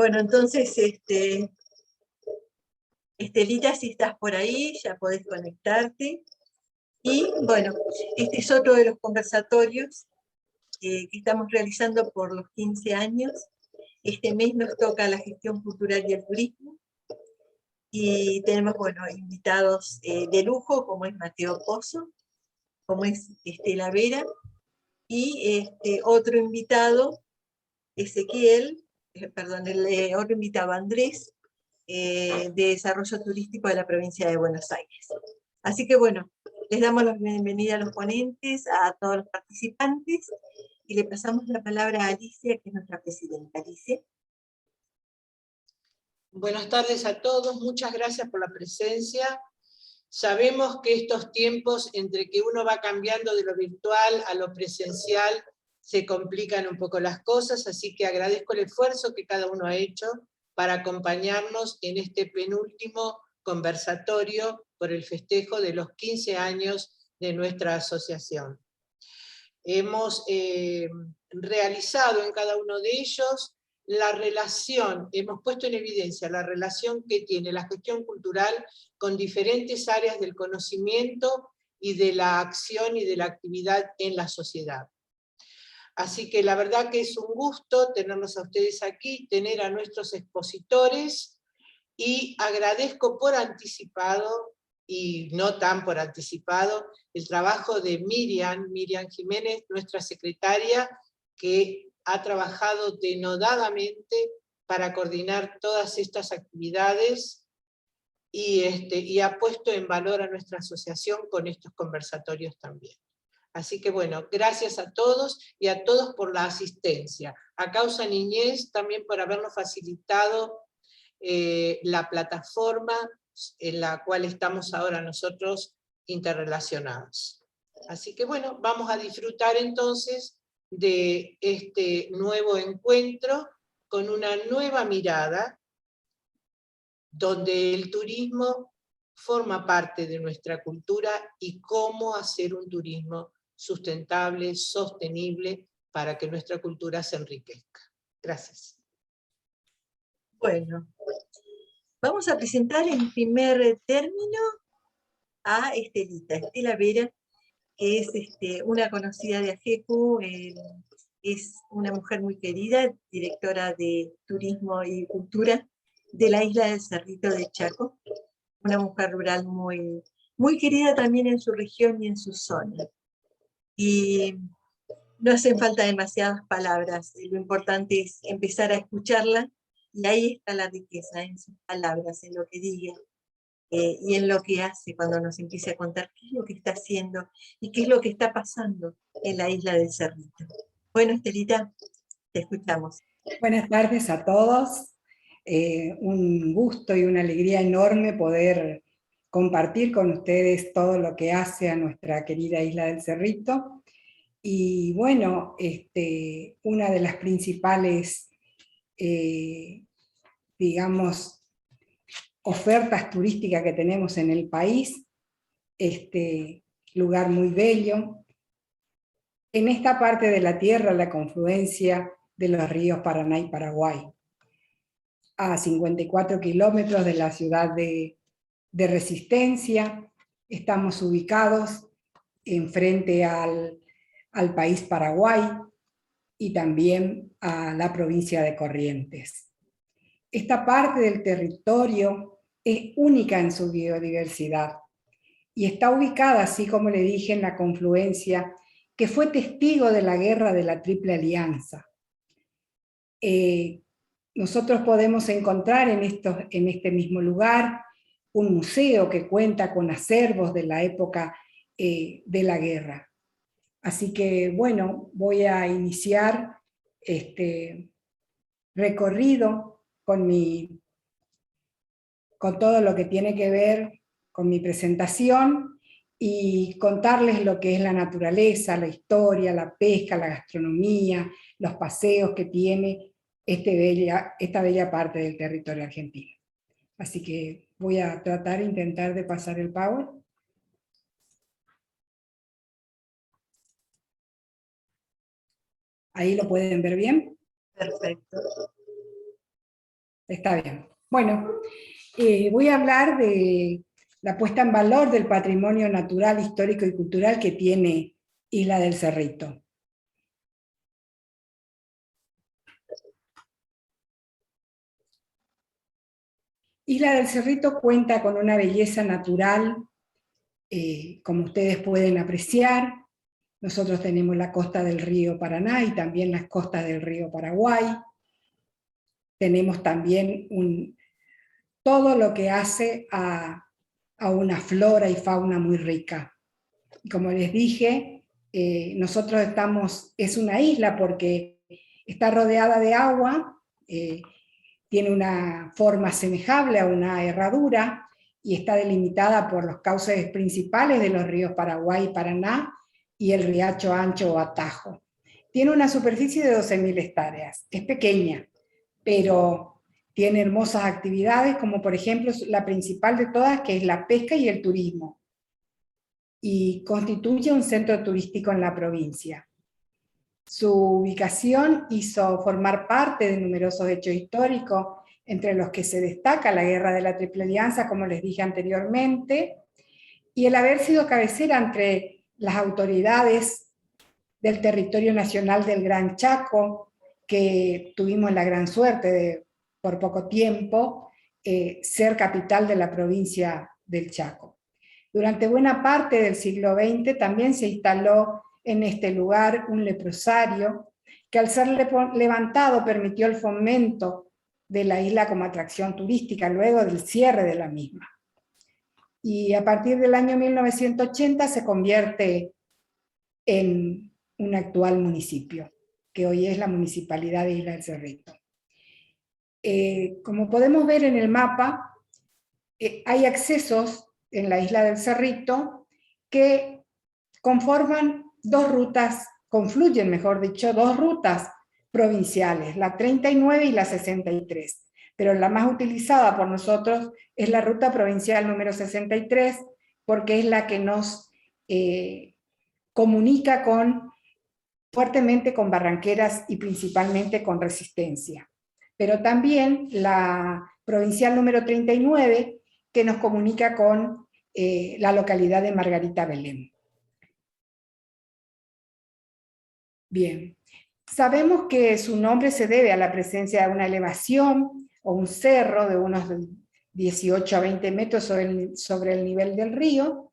Bueno, entonces, Estelita, si estás por ahí, ya podés conectarte. Y bueno, este es otro de los conversatorios que estamos realizando por los 15 años. Este mes nos toca la gestión cultural y el turismo. Y tenemos, bueno, invitados de lujo, como es Mateo Pozo, como es Estela Vera, y otro invitado, Ezequiel, otro invitado, Andrés, de Desarrollo Turístico de la provincia de Buenos Aires. Así que bueno, les damos la bienvenida a los ponentes, a todos los participantes, y le pasamos la palabra a Alicia, que es nuestra presidenta. Alicia. Buenas tardes a todos, muchas gracias por la presencia. Sabemos que estos tiempos, entre que uno va cambiando de lo virtual a lo presencial, se complican un poco las cosas, así que agradezco el esfuerzo que cada uno ha hecho para acompañarnos en este penúltimo conversatorio por el festejo de los 15 años de nuestra asociación. Hemos realizado en cada uno de ellos la relación, hemos puesto en evidencia la relación que tiene la gestión cultural con diferentes áreas del conocimiento y de la acción y de la actividad en la sociedad. Así que la verdad que es un gusto tenerlos a ustedes aquí, tener a nuestros expositores, y agradezco por anticipado, y no tan por anticipado, el trabajo de Miriam Jiménez, nuestra secretaria, que ha trabajado denodadamente para coordinar todas estas actividades y ha puesto en valor a nuestra asociación con estos conversatorios también. Así que bueno, gracias a todos y a todos por la asistencia. A Causa Niñez también por habernos facilitado la plataforma en la cual estamos ahora nosotros interrelacionados. Así que bueno, vamos a disfrutar entonces de este nuevo encuentro con una nueva mirada, donde el turismo forma parte de nuestra cultura y cómo hacer un turismo sustentable, sostenible, para que nuestra cultura se enriquezca. Gracias. Bueno, vamos a presentar en primer término a Estelita, Estela Vera, que es una conocida de AGECU, es una mujer muy querida, directora de Turismo y Cultura de la isla del Cerrito de Chaco, una mujer rural muy, muy querida también en su región y en su zona. Y no hacen falta demasiadas palabras, lo importante es empezar a escucharla, y ahí está la riqueza, en sus palabras, en lo que diga, y en lo que hace cuando nos empiece a contar qué es lo que está haciendo y qué es lo que está pasando en la isla del Cerrito. Bueno, Estelita, te escuchamos. Buenas tardes a todos. Un gusto y una alegría enorme poder compartir con ustedes todo lo que hace a nuestra querida isla del Cerrito. Y bueno, una de las principales, digamos, ofertas turísticas que tenemos en el país, este lugar muy bello. En esta parte de la tierra, la confluencia de los ríos Paraná y Paraguay, a 54 kilómetros de la ciudad de Resistencia, estamos ubicados enfrente al país Paraguay y también a la provincia de Corrientes. Esta parte del territorio es única en su biodiversidad y está ubicada, así como le dije, en la confluencia que fue testigo de la guerra de la Triple Alianza. Nosotros podemos encontrar en este mismo lugar un museo que cuenta con acervos de la época de la guerra. Así que, bueno, voy a iniciar este recorrido con todo lo que tiene que ver con mi presentación y contarles lo que es la naturaleza, la historia, la pesca, la gastronomía, los paseos que tiene esta bella parte del territorio argentino. Así que voy a intentar de pasar el power. ¿Ahí lo pueden ver bien? Perfecto. Está bien. Bueno, voy a hablar de la puesta en valor del patrimonio natural, histórico y cultural que tiene Isla del Cerrito. Isla del Cerrito cuenta con una belleza natural, como ustedes pueden apreciar. Nosotros tenemos la costa del río Paraná y también las costas del río Paraguay. Tenemos también todo lo que hace a una flora y fauna muy rica. Como les dije, nosotros es una isla porque está rodeada de agua, tiene una forma semejable a una herradura y está delimitada por los cauces principales de los ríos Paraguay y Paraná y el Riacho Ancho o Atajo. Tiene una superficie de 12.000 hectáreas, es pequeña, pero tiene hermosas actividades, como por ejemplo la principal de todas, que es la pesca y el turismo, y constituye un centro turístico en la provincia. Su ubicación hizo formar parte de numerosos hechos históricos, entre los que se destaca la Guerra de la Triple Alianza, como les dije anteriormente, y el haber sido cabecera entre las autoridades del territorio nacional del Gran Chaco, que tuvimos la gran suerte de, por poco tiempo, ser capital de la provincia del Chaco. Durante buena parte del siglo XX también se instaló en este lugar un leprosario que al ser levantado permitió el fomento de la isla como atracción turística luego del cierre de la misma. Y a partir del año 1980 se convierte en un actual municipio, que hoy es la Municipalidad de Isla del Cerrito. Como podemos ver en el mapa, hay accesos en la Isla del Cerrito que conforman dos rutas, confluyen, mejor dicho, dos rutas provinciales, la 39 y la 63, pero la más utilizada por nosotros es la ruta provincial número 63, porque es la que nos comunica fuertemente con Barranqueras y principalmente con Resistencia. Pero también la provincial número 39, que nos comunica con la localidad de Margarita Belén. Bien, sabemos que su nombre se debe a la presencia de una elevación o un cerro de unos 18 a 20 metros sobre el nivel del río,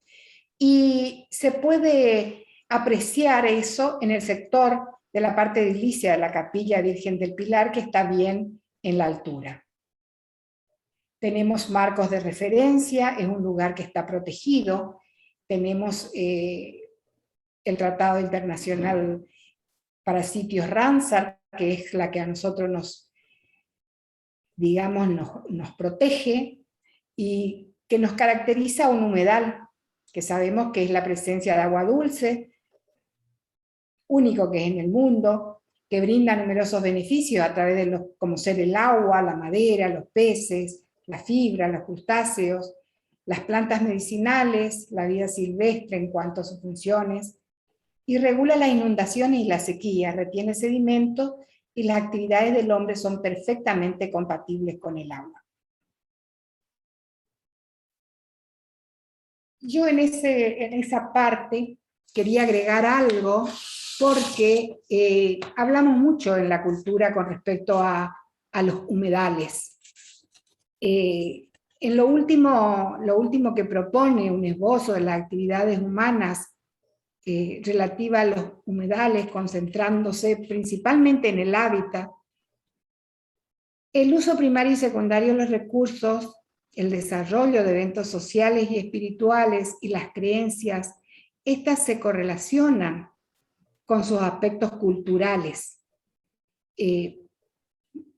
y se puede apreciar eso en el sector de la parte edilicia de la Capilla Virgen del Pilar, que está bien en la altura. Tenemos marcos de referencia, es un lugar que está protegido, tenemos el Tratado Internacional para Sitios Ramsar, que es la que a nosotros nos protege y que nos caracteriza un humedal, que sabemos que es la presencia de agua dulce, único que es en el mundo, que brinda numerosos beneficios a través de como ser el agua, la madera, los peces, la fibra, los crustáceos, las plantas medicinales, la vida silvestre en cuanto a sus funciones, y regula las inundaciones y la sequía, retiene sedimentos, y las actividades del hombre son perfectamente compatibles con el agua. Yo en esa parte quería agregar algo, porque hablamos mucho en la cultura con respecto a los humedales. En lo último que propone un esbozo de las actividades humanas relativa a los humedales, concentrándose principalmente en el hábitat, el uso primario y secundario de los recursos, el desarrollo de eventos sociales y espirituales y las creencias, estas se correlacionan con sus aspectos culturales,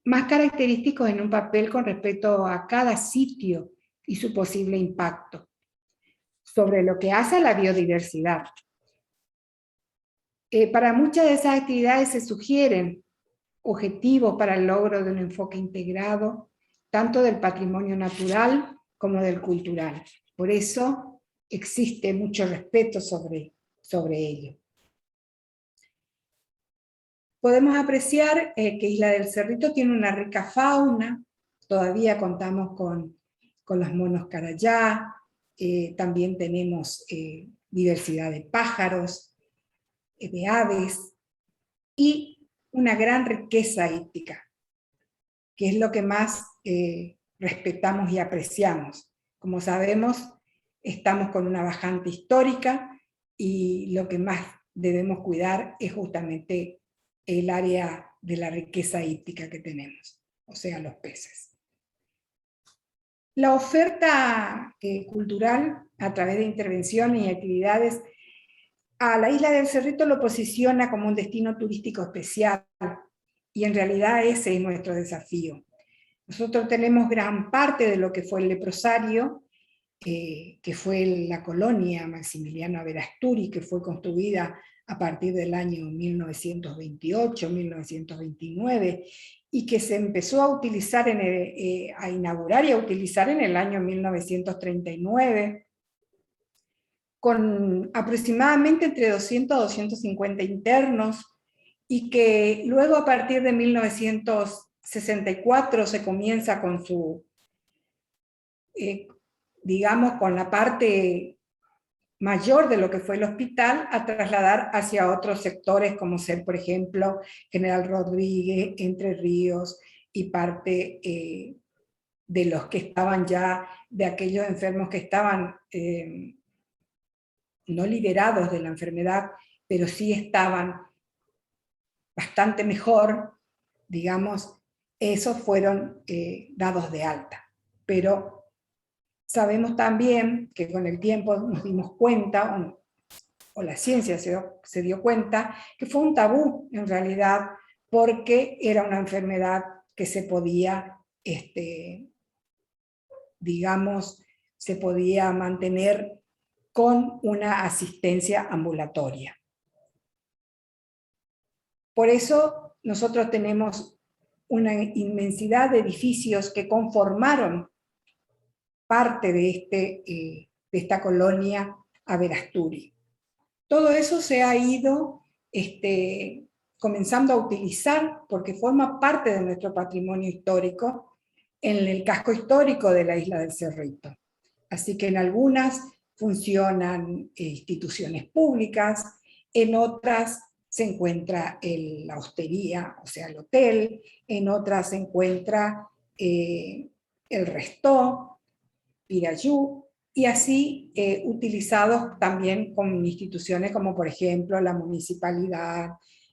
más característicos en un papel con respecto a cada sitio y su posible impacto sobre lo que hace a la biodiversidad. Para muchas de esas actividades se sugieren objetivos para el logro de un enfoque integrado, tanto del patrimonio natural como del cultural. Por eso existe mucho respeto sobre ello. Podemos apreciar que Isla del Cerrito tiene una rica fauna, todavía contamos con los monos carayá, también tenemos diversidad de pájaros, de aves, y una gran riqueza hípica, que es lo que más respetamos y apreciamos. Como sabemos, estamos con una bajante histórica y lo que más debemos cuidar es justamente el área de la riqueza hípica que tenemos, o sea, los peces. La oferta cultural a través de intervenciones y actividades a la isla del Cerrito lo posiciona como un destino turístico especial, y en realidad ese es nuestro desafío. Nosotros tenemos gran parte de lo que fue el leprosario, que fue la colonia Maximiliano Averasturi, que fue construida a partir del año 1928, 1929, y que se empezó a utilizar, a inaugurar y a utilizar en el año 1939, con aproximadamente entre 200 a 250 internos, y que luego a partir de 1964 se comienza con su, digamos, con la parte mayor de lo que fue el hospital, a trasladar hacia otros sectores, como ser, por ejemplo, General Rodríguez, Entre Ríos, y parte de los que estaban ya, de aquellos enfermos que estaban no liberados de la enfermedad, pero sí estaban bastante mejor, digamos, esos fueron dados de alta. Pero sabemos también que con el tiempo nos dimos cuenta, o la ciencia se dio cuenta, que fue un tabú en realidad, porque era una enfermedad que se podía, digamos, se podía mantener con una asistencia ambulatoria. Por eso nosotros tenemos una inmensidad de edificios que conformaron parte de esta colonia Averasturi. Todo eso se ha ido comenzando a utilizar porque forma parte de nuestro patrimonio histórico en el casco histórico de la isla del Cerrito. Así que en algunas funcionan instituciones públicas, en otras se encuentra la hostería, o sea, el hotel, en otras se encuentra el restó, Pirayú, y así utilizados también con instituciones como por ejemplo la municipalidad,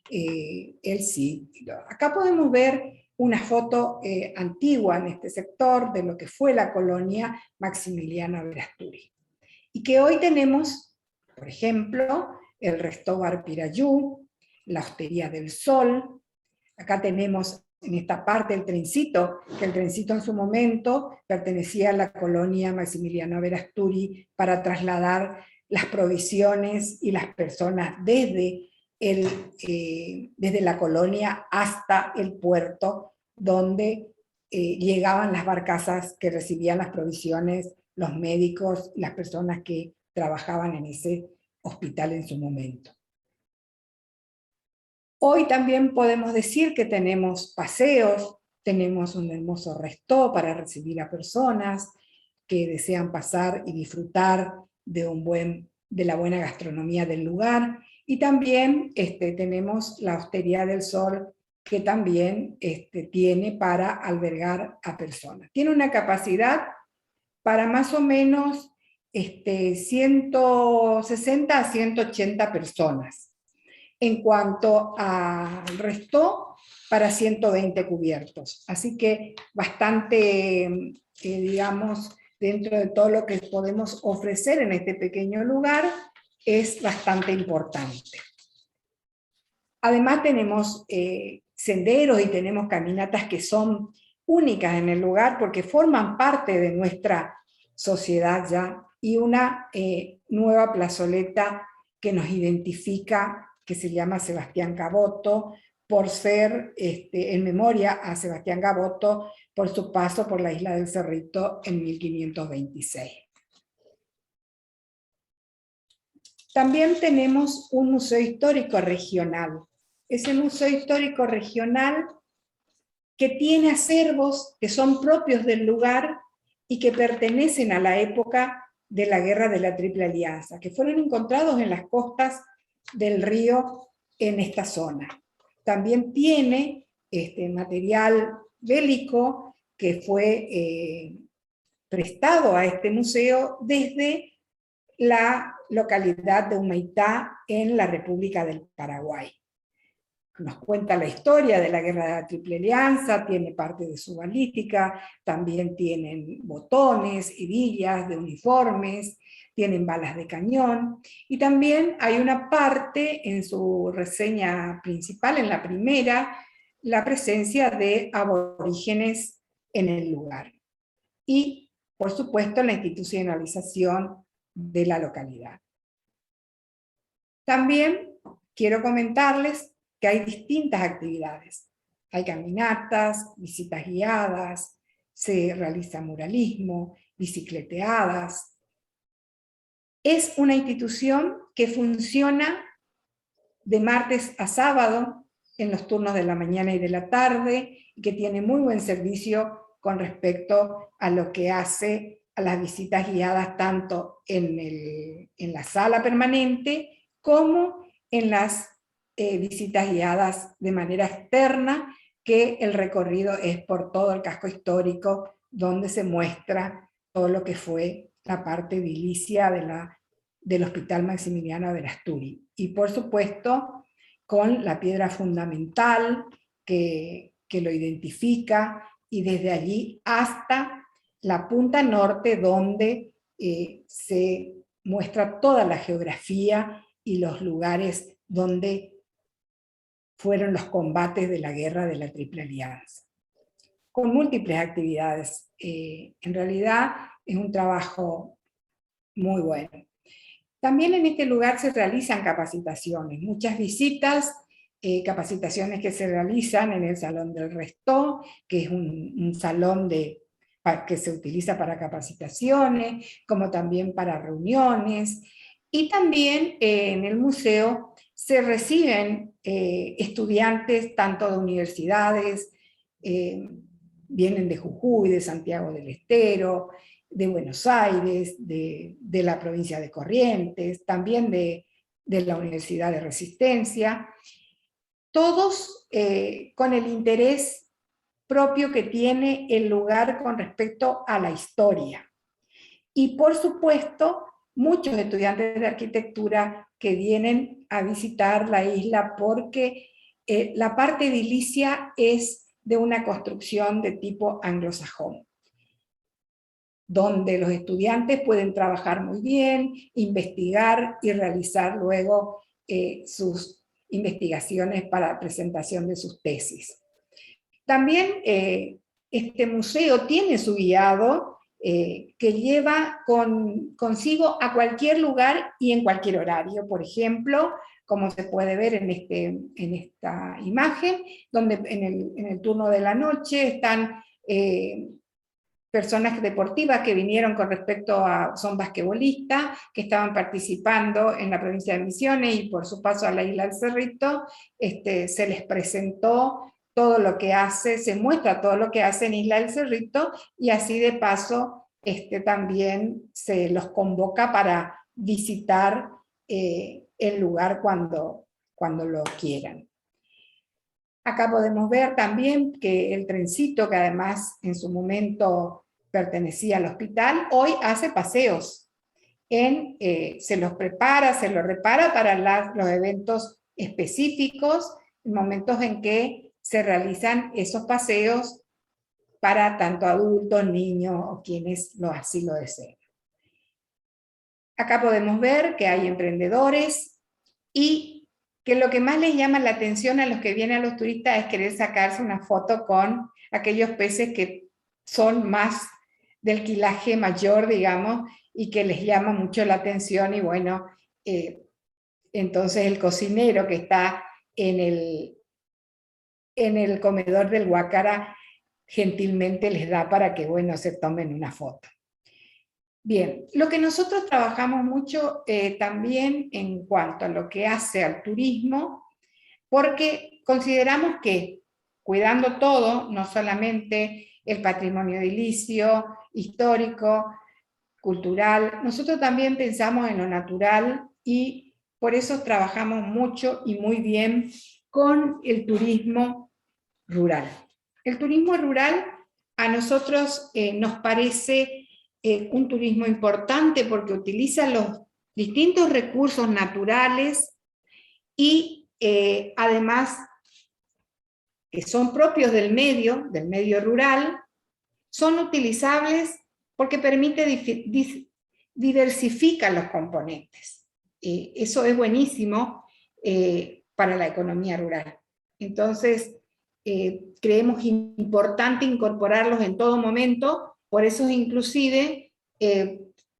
el sitio. Acá podemos ver una foto antigua en este sector de lo que fue la colonia Maximiliano Averasturi. Y que hoy tenemos, por ejemplo, el Restó Bar Pirayú, la Hostería del Sol. Acá tenemos en esta parte el trencito, que el trencito en su momento pertenecía a la colonia Maximiliano Averasturi para trasladar las provisiones y las personas desde la colonia hasta el puerto, donde llegaban las barcazas que recibían las provisiones, los médicos, las personas que trabajaban en ese hospital en su momento. Hoy también podemos decir que tenemos paseos, tenemos un hermoso restó para recibir a personas que desean pasar y disfrutar de la buena gastronomía del lugar, y también tenemos la Hostería del Sol, que también tiene para albergar a personas. Tiene una capacidad para más o menos 160 a 180 personas. En cuanto al resto, para 120 cubiertos. Así que bastante, digamos, dentro de todo lo que podemos ofrecer en este pequeño lugar, es bastante importante. Además tenemos senderos y tenemos caminatas que son únicas en el lugar porque forman parte de nuestra sociedad ya, y una nueva plazoleta que nos identifica, que se llama Sebastián Gaboto, por ser en memoria a Sebastián Gaboto por su paso por la isla del Cerrito en 1526. También tenemos un museo histórico regional. Ese museo histórico regional que tiene acervos que son propios del lugar y que pertenecen a la época de la Guerra de la Triple Alianza, que fueron encontrados en las costas del río en esta zona. También tiene material bélico que fue prestado a este museo desde la localidad de Humaitá en la República del Paraguay. Nos cuenta la historia de la Guerra de la Triple Alianza, tiene parte de su balística, también tienen botones, hebillas de uniformes, tienen balas de cañón, y también hay una parte en su reseña principal, en la primera, la presencia de aborígenes en el lugar. Y, por supuesto, la institucionalización de la localidad. También quiero comentarles que hay distintas actividades. Hay caminatas, visitas guiadas, se realiza muralismo, bicicleteadas. Es una institución que funciona de martes a sábado, en los turnos de la mañana y de la tarde, y que tiene muy buen servicio con respecto a lo que hace a las visitas guiadas, tanto en la sala permanente como en las visitas guiadas de manera externa, que el recorrido es por todo el casco histórico, donde se muestra todo lo que fue la parte edilicia del Hospital Maximiliano de Asturias. Y por supuesto, con la piedra fundamental que lo identifica, y desde allí hasta la punta norte, donde se muestra toda la geografía y los lugares donde fueron los combates de la Guerra de la Triple Alianza, con múltiples actividades. En realidad es un trabajo muy bueno. También en este lugar se realizan capacitaciones, muchas visitas, capacitaciones que se realizan en el Salón del Restó, que es un salón que se utiliza para capacitaciones, como también para reuniones, y también en el museo se reciben estudiantes tanto de universidades, vienen de Jujuy, de Santiago del Estero, de Buenos Aires, de la provincia de Corrientes, también de la Universidad de Resistencia, todos con el interés propio que tiene el lugar con respecto a la historia. Y por supuesto, muchos estudiantes de arquitectura que vienen a visitar la isla porque la parte edilicia es de una construcción de tipo anglosajón, donde los estudiantes pueden trabajar muy bien, investigar y realizar luego sus investigaciones para presentación de sus tesis. También este museo tiene su guiado que lleva consigo a cualquier lugar y en cualquier horario. Por ejemplo, como se puede ver en esta imagen, donde en el turno de la noche están personas deportivas que vinieron con respecto a, son basquetbolistas, que estaban participando en la provincia de Misiones y por su paso a la isla del Cerrito, se les presentó todo lo que hace, se muestra todo lo que hace en Isla del Cerrito, y así de paso también se los convoca para visitar el lugar cuando lo quieran. Acá podemos ver también que el trencito, que además en su momento pertenecía al hospital, hoy hace paseos. Se los prepara, se los repara para los eventos específicos, en momentos en que se realizan esos paseos para tanto adultos, niños o quienes así lo deseen. Acá podemos ver que hay emprendedores y que lo que más les llama la atención a los que vienen, a los turistas, es querer sacarse una foto con aquellos peces que son más del quilaje mayor, digamos, y que les llama mucho la atención. Y bueno, entonces el cocinero que está en el comedor del Guácara gentilmente les da para que, bueno, se tomen una foto. Bien, lo que nosotros trabajamos mucho también en cuanto a lo que hace al turismo, porque consideramos que cuidando todo, no solamente el patrimonio edilicio, histórico, cultural. Nosotros también pensamos en lo natural y por eso trabajamos mucho y muy bien con el turismo rural. El turismo rural a nosotros nos parece un turismo importante porque utiliza los distintos recursos naturales y además que son propios del medio rural, son utilizables porque permite diversificar los componentes. Eso es buenísimo para la economía rural. Entonces, creemos importante incorporarlos en todo momento, por eso inclusive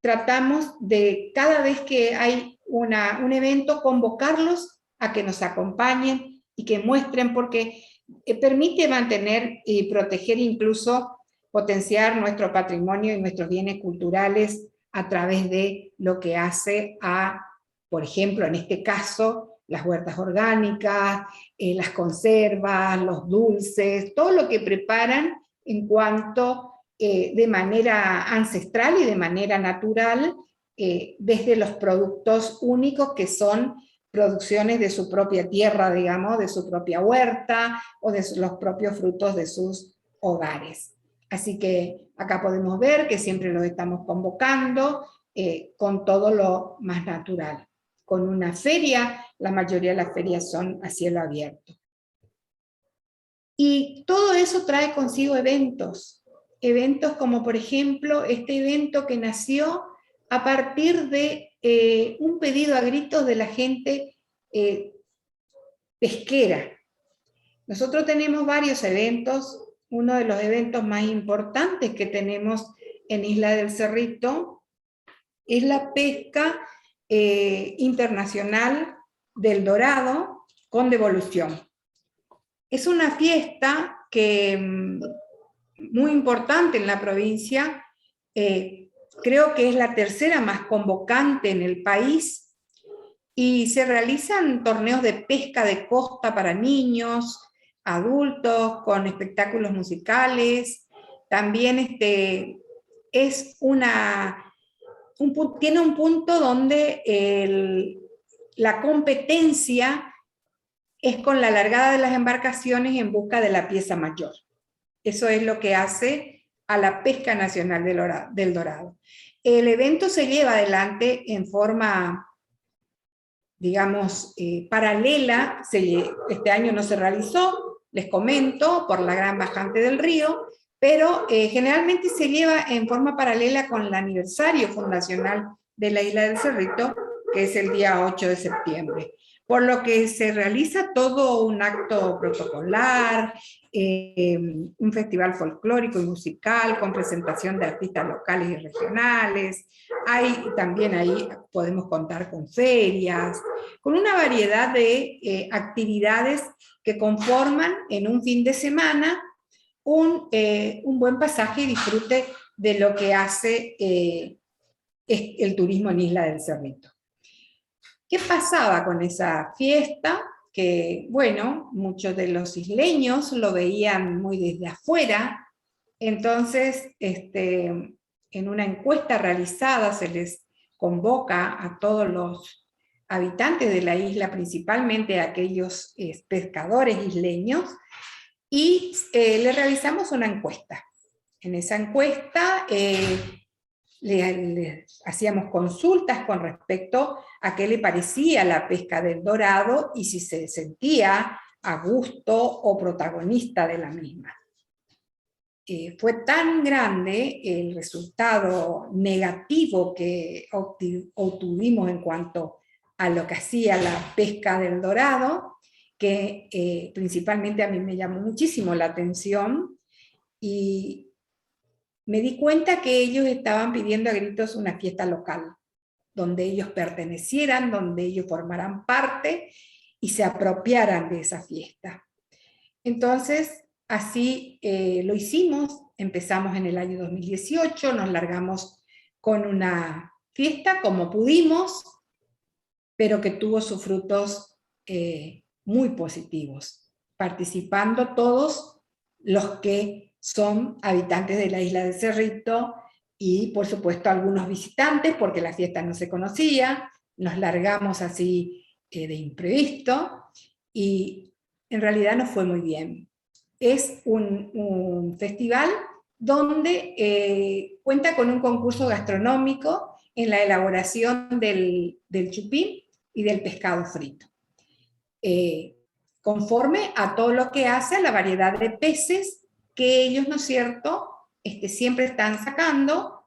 tratamos de cada vez que hay un evento convocarlos a que nos acompañen y que muestren, porque permite mantener y proteger, incluso potenciar nuestro patrimonio y nuestros bienes culturales a través de lo que hace a, por ejemplo, en este caso, las huertas orgánicas, las conservas, los dulces, todo lo que preparan en cuanto de manera ancestral y de manera natural, desde los productos únicos que son producciones de su propia tierra, digamos, de su propia huerta, o de los propios frutos de sus hogares. Así que acá podemos ver que siempre los estamos convocando con todo lo más natural. Con una feria, la mayoría de las ferias son a cielo abierto. Y todo eso trae consigo eventos. Eventos como, por ejemplo, este evento que nació a partir de un pedido a gritos de la gente pesquera. Nosotros tenemos varios eventos. Uno de los eventos más importantes que tenemos en Isla del Cerrito es la pesca internacional del dorado con devolución. Es una fiesta que, muy importante en la provincia, creo que es la tercera más convocante en el país, y se realizan torneos de pesca de costa para niños, adultos, con espectáculos musicales. También es tiene un punto donde la competencia es con la largada de las embarcaciones en busca de la pieza mayor. Eso es lo que hace a la pesca nacional del dorado. El evento se lleva adelante en forma, digamos, paralela. Este año no se realizó, les comento, por la gran bajante del río, pero generalmente se lleva en forma paralela con el aniversario fundacional de la Isla del Cerrito, que es el día 8 de septiembre. Por lo que se realiza todo un acto protocolar, un festival folclórico y musical con presentación de artistas locales y regionales. También ahí podemos contar con ferias, con una variedad de actividades que conforman en un fin de semana un buen pasaje y disfrute de lo que hace el turismo en Isla del Cerrito. ¿Qué pasaba con esa fiesta? Que, bueno, muchos de los isleños lo veían muy desde afuera. Entonces, en una encuesta realizada se les convoca a todos los habitantes de la isla, principalmente a aquellos pescadores isleños, y le realizamos una encuesta. En esa encuesta le hacíamos consultas con respecto a qué le parecía la pesca del dorado y si se sentía a gusto o protagonista de la misma. Fue tan grande el resultado negativo que obtuvimos en cuanto a lo que hacía la pesca del dorado, que principalmente a mí me llamó muchísimo la atención, y me di cuenta que ellos estaban pidiendo a gritos una fiesta local, donde ellos pertenecieran, donde ellos formaran parte y se apropiaran de esa fiesta. Entonces, así lo hicimos. Empezamos en el año 2018, nos largamos con una fiesta como pudimos, pero que tuvo sus frutos muy positivos. participando todos los que son habitantes de la isla de Cerrito y por supuesto algunos visitantes porque la fiesta no se conocía, nos largamos así de imprevisto y en realidad nos fue muy bien. Es un festival donde cuenta con un concurso gastronómico en la elaboración del chupín y del pescado frito. Conforme a todo lo que hace a la variedad de peces que ellos, ¿no es cierto?, siempre están sacando,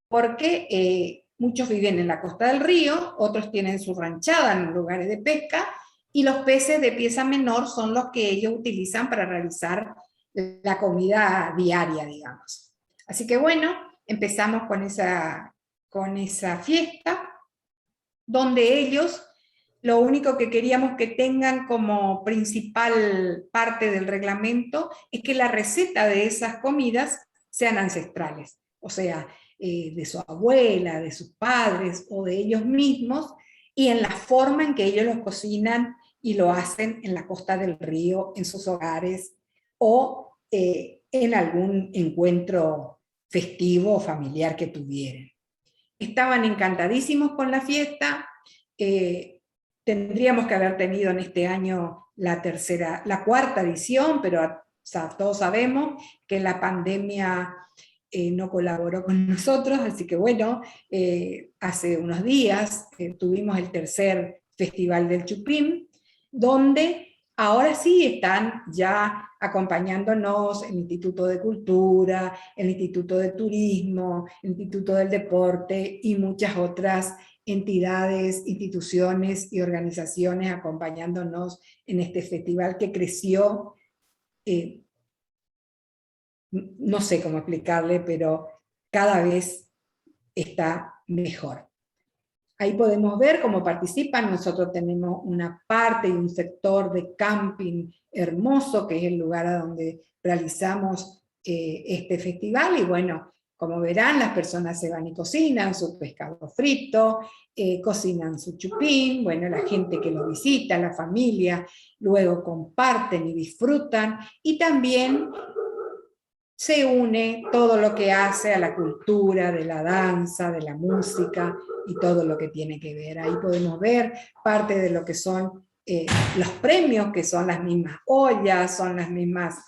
porque muchos viven en la costa del río, otros tienen su ranchada en lugares de pesca, y los peces de pieza menor son los que ellos utilizan para realizar la comida diaria, digamos. Así que bueno, empezamos con esa fiesta, donde ellos, lo único que queríamos que tengan como principal parte del reglamento es que la receta de esas comidas sean ancestrales, o sea, de su abuela, de sus padres o de ellos mismos, y en la forma en que ellos los cocinan y lo hacen en la costa del río, en sus hogares, o en algún encuentro festivo o familiar que tuvieran. Estaban encantadísimos con la fiesta. Tendríamos que haber tenido en este año la cuarta edición, pero o sea, todos sabemos que la pandemia no colaboró con nosotros, así que bueno, hace unos días tuvimos el tercer Festival del Chupín, donde ahora sí están ya acompañándonos el Instituto de Cultura, el Instituto de Turismo, el Instituto del Deporte y muchas otras entidades, instituciones y organizaciones acompañándonos en este festival que creció, no sé cómo explicarle, pero cada vez está mejor. Ahí podemos ver cómo participan. Nosotros tenemos una parte y un sector de camping hermoso, que es el lugar a donde realizamos este festival, y bueno, como verán, las personas se van y cocinan su pescado frito, cocinan su chupín, bueno, la gente que lo visita, la familia, luego comparten y disfrutan, y también se une todo lo que hace a la cultura de la danza, de la música y todo lo que tiene que ver. Ahí podemos ver parte de lo que son los premios, que son las mismas ollas, son las mismas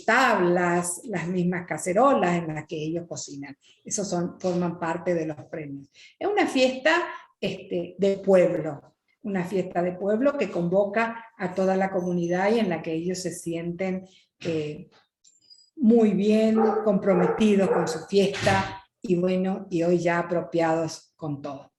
tablas, las mismas cacerolas en las que ellos cocinan. Esos forman parte de los premios. Es una fiesta de pueblo, una fiesta de pueblo que convoca a toda la comunidad y en la que ellos se sienten muy bien comprometidos con su fiesta y bueno, y hoy ya apropiados con todo.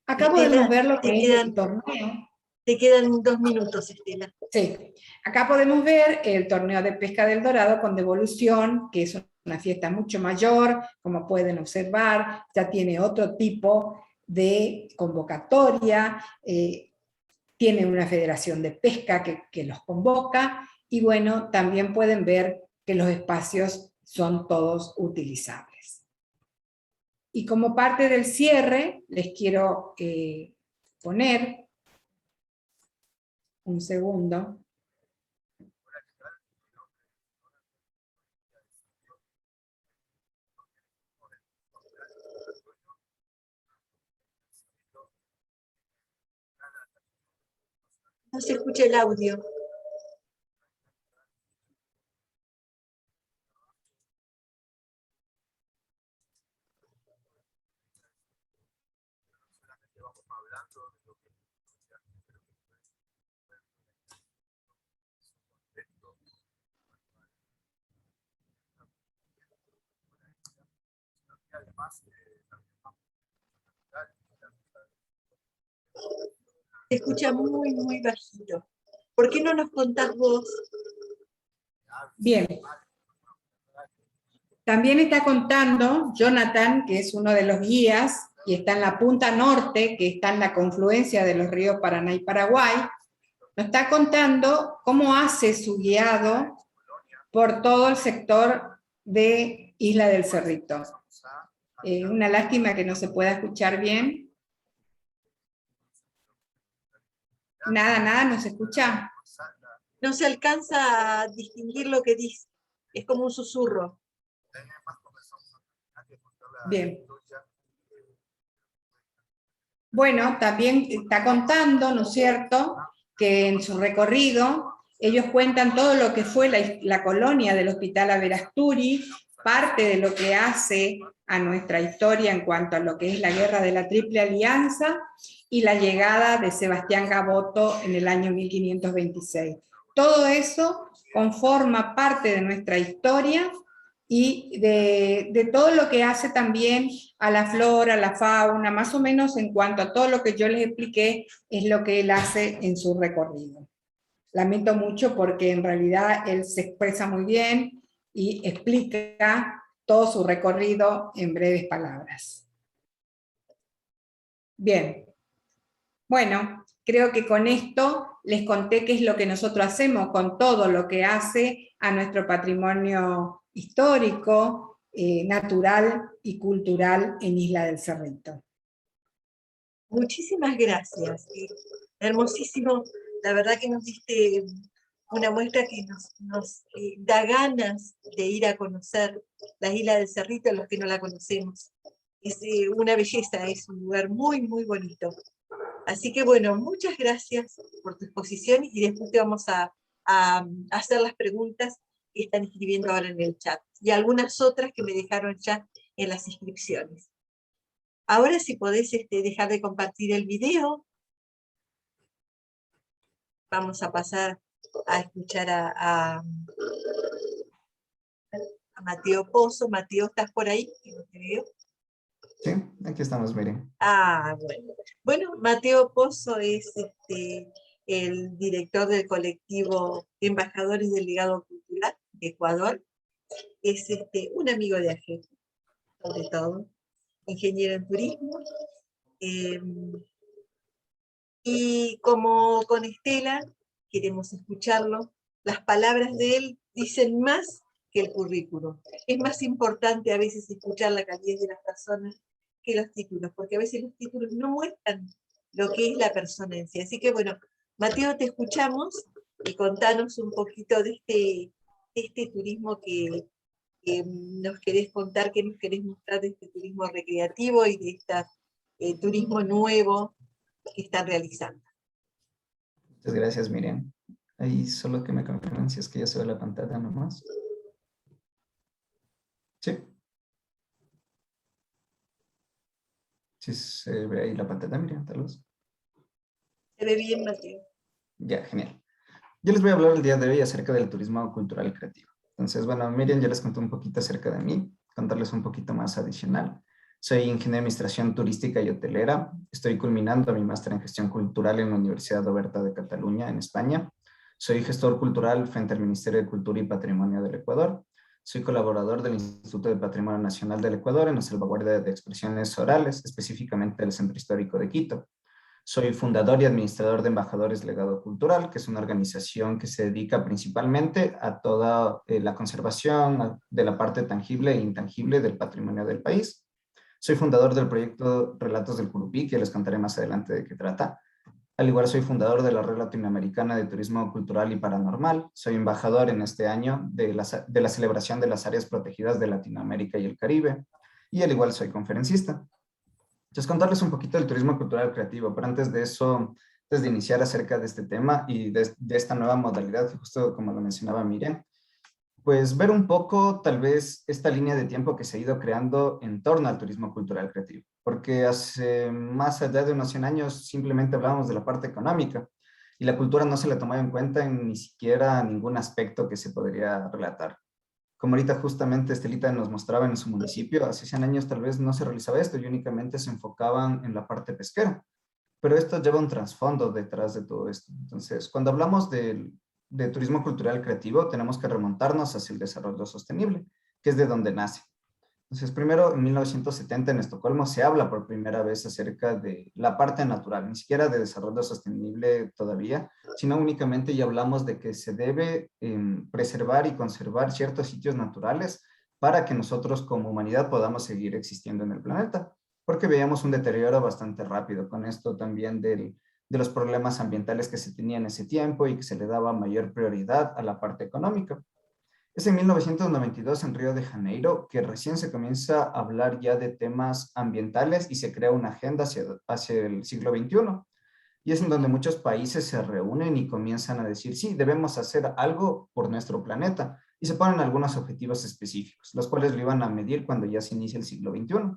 Acá podemos ver lo que es el torneo. Te quedan 2 minutos, Estela. Sí, acá podemos ver el torneo de pesca del Dorado con devolución, que es una fiesta mucho mayor, como pueden observar, ya tiene otro tipo de convocatoria, tiene una federación de pesca que los convoca, y bueno, también pueden ver que los espacios son todos utilizables. Y como parte del cierre, les quiero poner un segundo. No se escucha el audio. Se escucha muy, muy bajito. ¿Por qué no nos contás vos? Bien. También está contando Jonathan, que es uno de los guías, y está en la punta norte, que está en la confluencia de los ríos Paraná y Paraguay. Nos está contando cómo hace su guiado por todo el sector de Isla del Cerrito. Una lástima que no se pueda escuchar bien. Nada, no se escucha. No se alcanza a distinguir lo que dice. Es como un susurro. Bien. Bueno, también está contando, ¿no es cierto?, que en su recorrido ellos cuentan todo lo que fue la colonia del Hospital Averasturi, parte de lo que hace a nuestra historia en cuanto a lo que es la guerra de la Triple Alianza y la llegada de Sebastián Gaboto en el año 1526. Todo eso conforma parte de nuestra historia y de todo lo que hace también a la flora, a la fauna, más o menos en cuanto a todo lo que yo les expliqué, es lo que él hace en su recorrido. Lamento mucho porque en realidad él se expresa muy bien y explica todo su recorrido en breves palabras. Bien, bueno, creo que con esto les conté qué es lo que nosotros hacemos con todo lo que hace a nuestro patrimonio histórico, natural y cultural en Isla del Cerrito. Muchísimas gracias. Hermosísimo. La verdad que nos diste una muestra que nos da ganas de ir a conocer la Isla del Cerrito a los que no la conocemos. Es una belleza, es un lugar muy, muy bonito. Así que bueno, muchas gracias por tu exposición y después te vamos a hacer las preguntas que están escribiendo ahora en el chat y algunas otras que me dejaron ya en las inscripciones. Ahora si podés dejar de compartir el video, vamos a pasar a escuchar a Mateo Pozo. Mateo, ¿estás por ahí? ¿No te veo? Sí, aquí estamos, Miriam. Ah, bueno. Bueno, Mateo Pozo es el director del colectivo Embajadores del Legado Cultural de Ecuador. Es un amigo de AGECO, sobre todo, ingeniero en turismo. Y como con Estela, queremos escucharlo, las palabras de él dicen más que el currículum. Es más importante a veces escuchar la calidad de las personas que los títulos, porque a veces los títulos no muestran lo que es la persona en sí. Así que bueno, Mateo, te escuchamos y contanos un poquito de este turismo que nos querés contar, que nos querés mostrar de este turismo recreativo y de este turismo nuevo que están realizando. Muchas gracias, Miriam. Ahí solo que me confirmen si es que ya se ve la pantalla nomás. Sí. Sí se ve ahí la pantalla, Miriam, tal vez. Se ve bien, Mateo. Ya, genial. Yo les voy a hablar el día de hoy acerca del turismo cultural y creativo. Entonces, bueno, Miriam ya les contó un poquito acerca de mí, contarles un poquito más adicional. Soy ingeniero de administración turística y hotelera. Estoy culminando mi máster en gestión cultural en la Universidad Oberta de Cataluña, en España. Soy gestor cultural frente al Ministerio de Cultura y Patrimonio del Ecuador. Soy colaborador del Instituto de Patrimonio Nacional del Ecuador en la salvaguardia de expresiones orales, específicamente del Centro Histórico de Quito. Soy fundador y administrador de Embajadores Legado Cultural, que es una organización que se dedica principalmente a toda la conservación de la parte tangible e intangible del patrimonio del país. Soy fundador del proyecto Relatos del Curupí, que les contaré más adelante de qué trata. Al igual soy fundador de la Red Latinoamericana de Turismo Cultural y Paranormal. Soy embajador en este año de la celebración de las áreas protegidas de Latinoamérica y el Caribe. Y al igual soy conferencista. Entonces, contarles un poquito del turismo cultural creativo, pero antes de eso, antes de iniciar acerca de este tema y de esta nueva modalidad, que justo como lo mencionaba Miriam, pues ver un poco tal vez esta línea de tiempo que se ha ido creando en torno al turismo cultural creativo, porque hace más allá de unos 100 años simplemente hablábamos de la parte económica y la cultura no se la tomaba en cuenta en ni siquiera ningún aspecto que se podría relatar. Como ahorita justamente Estelita nos mostraba en su municipio, hace 100 años tal vez no se realizaba esto y únicamente se enfocaban en la parte pesquera. Pero esto lleva un trasfondo detrás de todo esto. Entonces, cuando hablamos de turismo cultural creativo, tenemos que remontarnos hacia el desarrollo sostenible, que es de donde nace. Entonces, primero, en 1970 en Estocolmo se habla por primera vez acerca de la parte natural, ni siquiera de desarrollo sostenible todavía, sino únicamente ya hablamos de que se debe preservar y conservar ciertos sitios naturales para que nosotros como humanidad podamos seguir existiendo en el planeta, porque veíamos un deterioro bastante rápido con esto también de los problemas ambientales que se tenían en ese tiempo y que se le daba mayor prioridad a la parte económica. Es en 1992 en Río de Janeiro que recién se comienza a hablar ya de temas ambientales y se crea una agenda hacia el siglo XXI. Y es en donde muchos países se reúnen y comienzan a decir, sí, debemos hacer algo por nuestro planeta. Y se ponen algunos objetivos específicos, los cuales lo iban a medir cuando ya se inicia el siglo XXI.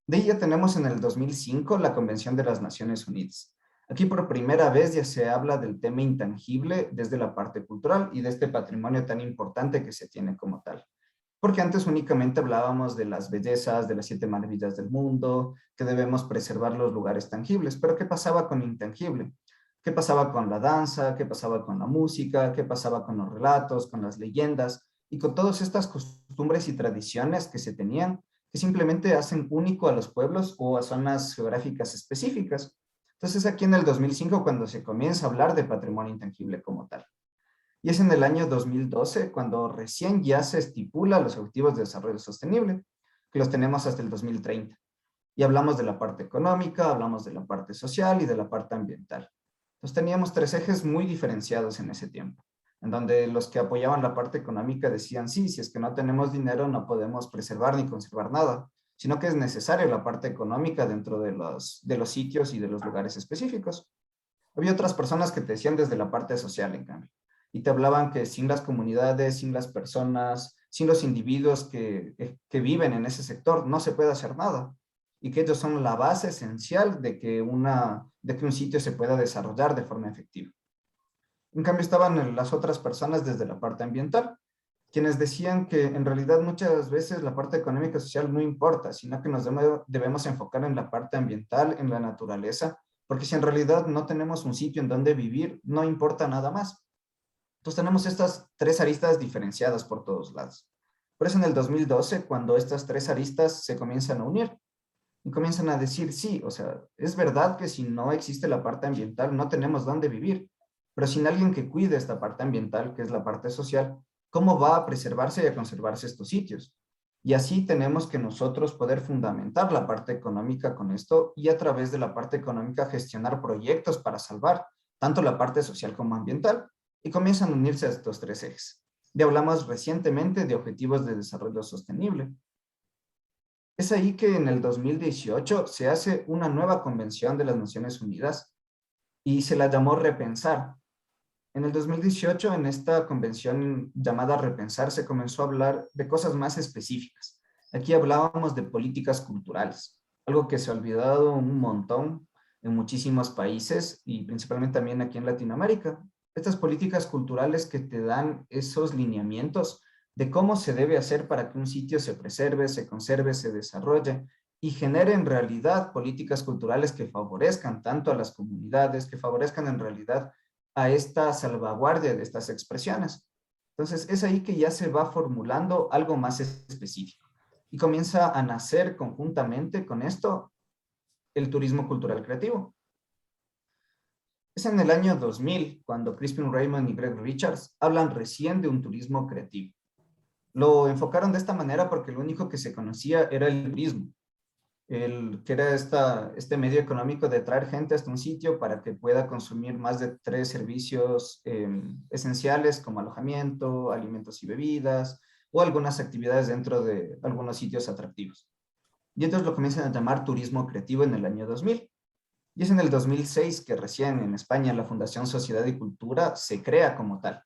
De ahí ya tenemos en el 2005 la Convención de las Naciones Unidas. Aquí por primera vez ya se habla del tema intangible desde la parte cultural y de este patrimonio tan importante que se tiene como tal. Porque antes únicamente hablábamos de las bellezas, de las 7 maravillas del mundo, que debemos preservar los lugares tangibles. Pero ¿qué pasaba con lo intangible? ¿Qué pasaba con la danza? ¿Qué pasaba con la música? ¿Qué pasaba con los relatos, con las leyendas? Y con todas estas costumbres y tradiciones que se tenían, que simplemente hacen único a los pueblos o a zonas geográficas específicas. Entonces aquí en el 2005 cuando se comienza a hablar de patrimonio intangible como tal. Y es en el año 2012 cuando recién ya se estipula los objetivos de desarrollo sostenible, que los tenemos hasta el 2030. Y hablamos de la parte económica, hablamos de la parte social y de la parte ambiental. Entonces teníamos 3 ejes muy diferenciados en ese tiempo, en donde los que apoyaban la parte económica decían, sí, si es que no tenemos dinero no podemos preservar ni conservar nada, sino que es necesario la parte económica dentro de los sitios y de los lugares específicos. Había otras personas que te decían desde la parte social, en cambio, y te hablaban que sin las comunidades, sin las personas, sin los individuos que viven en ese sector, no se puede hacer nada, y que ellos son la base esencial de que un sitio se pueda desarrollar de forma efectiva. En cambio estaban las otras personas desde la parte ambiental, quienes decían que en realidad muchas veces la parte económica y social no importa, sino que nos debemos enfocar en la parte ambiental, en la naturaleza, porque si en realidad no tenemos un sitio en donde vivir, no importa nada más. Entonces tenemos estas 3 aristas diferenciadas por todos lados. Por eso en el 2012, cuando estas 3 aristas se comienzan a unir y comienzan a decir, sí, o sea, es verdad que si no existe la parte ambiental, no tenemos dónde vivir, pero sin alguien que cuide esta parte ambiental, que es la parte social, ¿cómo va a preservarse y a conservarse estos sitios? Y así tenemos que nosotros poder fundamentar la parte económica con esto y a través de la parte económica gestionar proyectos para salvar tanto la parte social como ambiental y comienzan a unirse a estos 3 ejes. Ya hablamos recientemente de objetivos de desarrollo sostenible. Es ahí que en el 2018 se hace una nueva convención de las Naciones Unidas y se la llamó Repensar. En el 2018, en esta convención llamada Repensar, se comenzó a hablar de cosas más específicas. Aquí hablábamos de políticas culturales, algo que se ha olvidado un montón en muchísimos países y principalmente también aquí en Latinoamérica. Estas políticas culturales que te dan esos lineamientos de cómo se debe hacer para que un sitio se preserve, se conserve, se desarrolle y genere en realidad políticas culturales que favorezcan tanto a las comunidades, que favorezcan en realidad a esta salvaguardia de estas expresiones. Entonces es ahí que ya se va formulando algo más específico y comienza a nacer conjuntamente con esto el turismo cultural creativo. Es en el año 2000 cuando Crispin Raymond y Greg Richards hablan recién de un turismo creativo. Lo enfocaron de esta manera porque lo único que se conocía era el turismo, que era este medio económico de traer gente hasta un sitio para que pueda consumir más de 3 servicios esenciales como alojamiento, alimentos y bebidas, o algunas actividades dentro de algunos sitios atractivos. Y entonces lo comienzan a llamar turismo creativo en el año 2000. Y es en el 2006 que recién en España la Fundación Sociedad y Cultura se crea como tal.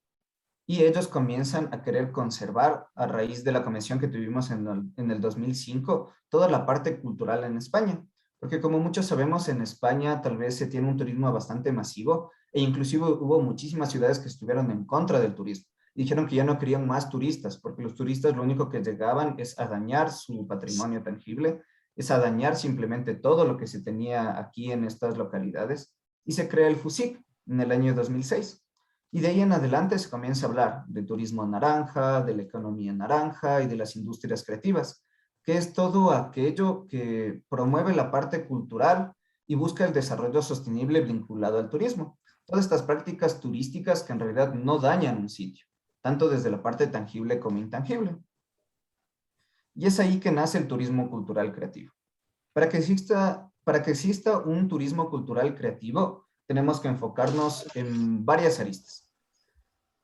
Y ellos comienzan a querer conservar, a raíz de la convención que tuvimos en el 2005, toda la parte cultural en España. Porque como muchos sabemos, en España tal vez se tiene un turismo bastante masivo e inclusive hubo muchísimas ciudades que estuvieron en contra del turismo. Dijeron que ya no querían más turistas, porque los turistas lo único que llegaban es a dañar su patrimonio tangible, es a dañar simplemente todo lo que se tenía aquí en estas localidades. Y se crea el FUSIC en el año 2006. Y de ahí en adelante se comienza a hablar de turismo naranja, de la economía naranja y de las industrias creativas, que es todo aquello que promueve la parte cultural y busca el desarrollo sostenible vinculado al turismo. Todas estas prácticas turísticas que en realidad no dañan un sitio, tanto desde la parte tangible como intangible. Y es ahí que nace el turismo cultural creativo. Para para que exista un turismo cultural creativo, tenemos que enfocarnos en varias aristas.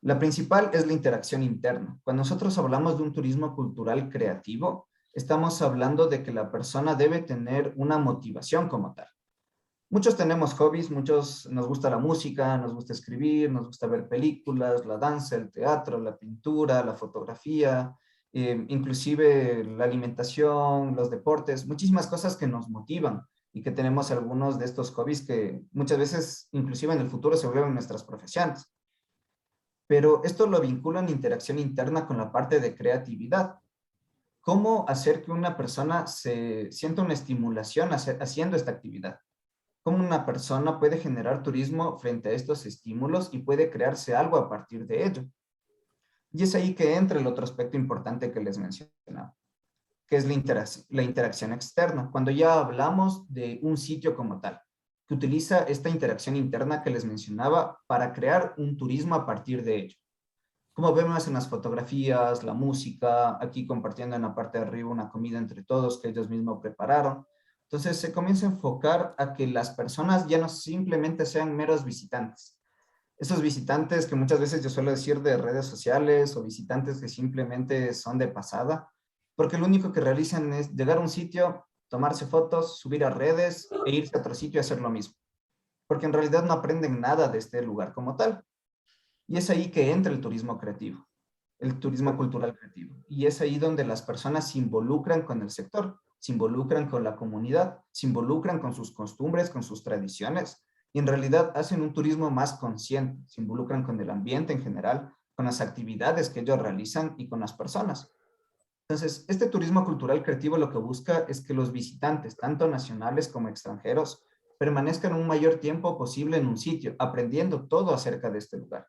La principal es la interacción interna. Cuando nosotros hablamos de un turismo cultural creativo, estamos hablando de que la persona debe tener una motivación como tal. Muchos tenemos hobbies, muchos nos gusta la música, nos gusta escribir, nos gusta ver películas, la danza, el teatro, la pintura, la fotografía, inclusive la alimentación, los deportes, muchísimas cosas que nos motivan y que tenemos algunos de estos hobbies que muchas veces, inclusive en el futuro, se vuelven nuestras profesiones. Pero esto lo vincula en interacción interna con la parte de creatividad. ¿Cómo hacer que una persona se sienta una estimulación haciendo esta actividad? ¿Cómo una persona puede generar turismo frente a estos estímulos y puede crearse algo a partir de ello? Y es ahí que entra el otro aspecto importante que les mencionaba, que es la interacción externa. Cuando ya hablamos de un sitio como tal, que utiliza esta interacción interna que les mencionaba para crear un turismo a partir de ello. Como vemos en las fotografías, la música, aquí compartiendo en la parte de arriba una comida entre todos que ellos mismos prepararon. Entonces se comienza a enfocar a que las personas ya no simplemente sean meros visitantes. Esos visitantes que muchas veces yo suelo decir de redes sociales o visitantes que simplemente son de pasada, porque lo único que realizan es llegar a un sitio, tomarse fotos, subir a redes e irse a otro sitio y hacer lo mismo. Porque en realidad no aprenden nada de este lugar como tal. Y es ahí que entra el turismo creativo, el turismo cultural creativo. Y es ahí donde las personas se involucran con el sector, se involucran con la comunidad, se involucran con sus costumbres, con sus tradiciones, y en realidad hacen un turismo más consciente, se involucran con el ambiente en general, con las actividades que ellos realizan y con las personas. Entonces, este turismo cultural creativo lo que busca es que los visitantes, tanto nacionales como extranjeros, permanezcan un mayor tiempo posible en un sitio, aprendiendo todo acerca de este lugar.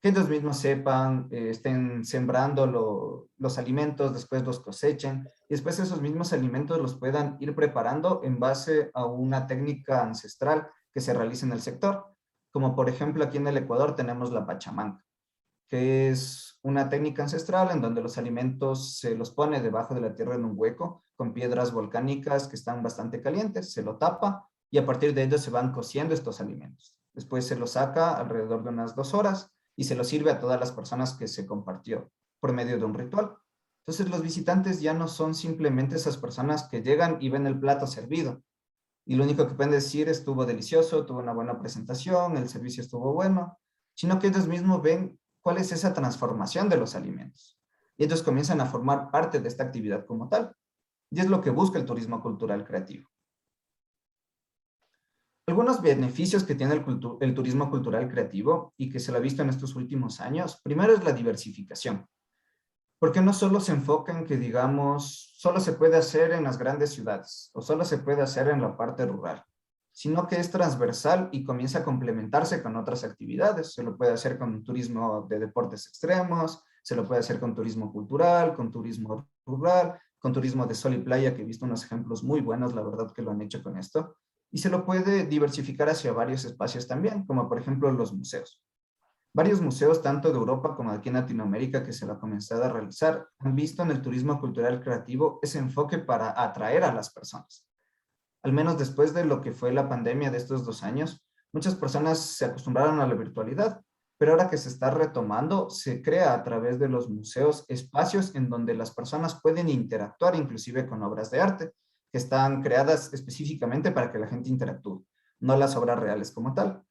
Que ellos mismos sepan, estén sembrando los alimentos, después los cosechen, y después esos mismos alimentos los puedan ir preparando en base a una técnica ancestral que se realiza en el sector. Como por ejemplo aquí en el Ecuador tenemos la pachamanca, que es una técnica ancestral en donde los alimentos se los pone debajo de la tierra en un hueco con piedras volcánicas que están bastante calientes, se lo tapa y a partir de ello se van cociendo estos alimentos. Después se los saca alrededor de unas 2 horas y se lo sirve a todas las personas que se compartió por medio de un ritual. Entonces los visitantes ya no son simplemente esas personas que llegan y ven el plato servido y lo único que pueden decir estuvo delicioso, tuvo una buena presentación, el servicio estuvo bueno, sino que ellos mismos ven cuál es esa transformación de los alimentos. Y ellos comienzan a formar parte de esta actividad como tal. Y es lo que busca el turismo cultural creativo. Algunos beneficios que tiene el turismo cultural creativo y que se lo ha visto en estos últimos años, primero es la diversificación. Porque no solo se enfoca en que, digamos, solo se puede hacer en las grandes ciudades o solo se puede hacer en la parte rural, sino que es transversal y comienza a complementarse con otras actividades. Se lo puede hacer con turismo de deportes extremos, se lo puede hacer con turismo cultural, con turismo rural, con turismo de sol y playa, que he visto unos ejemplos muy buenos, la verdad, que lo han hecho con esto. Y se lo puede diversificar hacia varios espacios también, como por ejemplo los museos. Varios museos, tanto de Europa como de aquí en Latinoamérica, que se lo ha comenzado a realizar, han visto en el turismo cultural creativo ese enfoque para atraer a las personas. Al menos después de lo que fue la pandemia de estos 2 años, muchas personas se acostumbraron a la virtualidad, pero ahora que se está retomando, se crea a través de los museos espacios en donde las personas pueden interactuar inclusive con obras de arte, que están creadas específicamente para que la gente interactúe, no las obras reales como tal.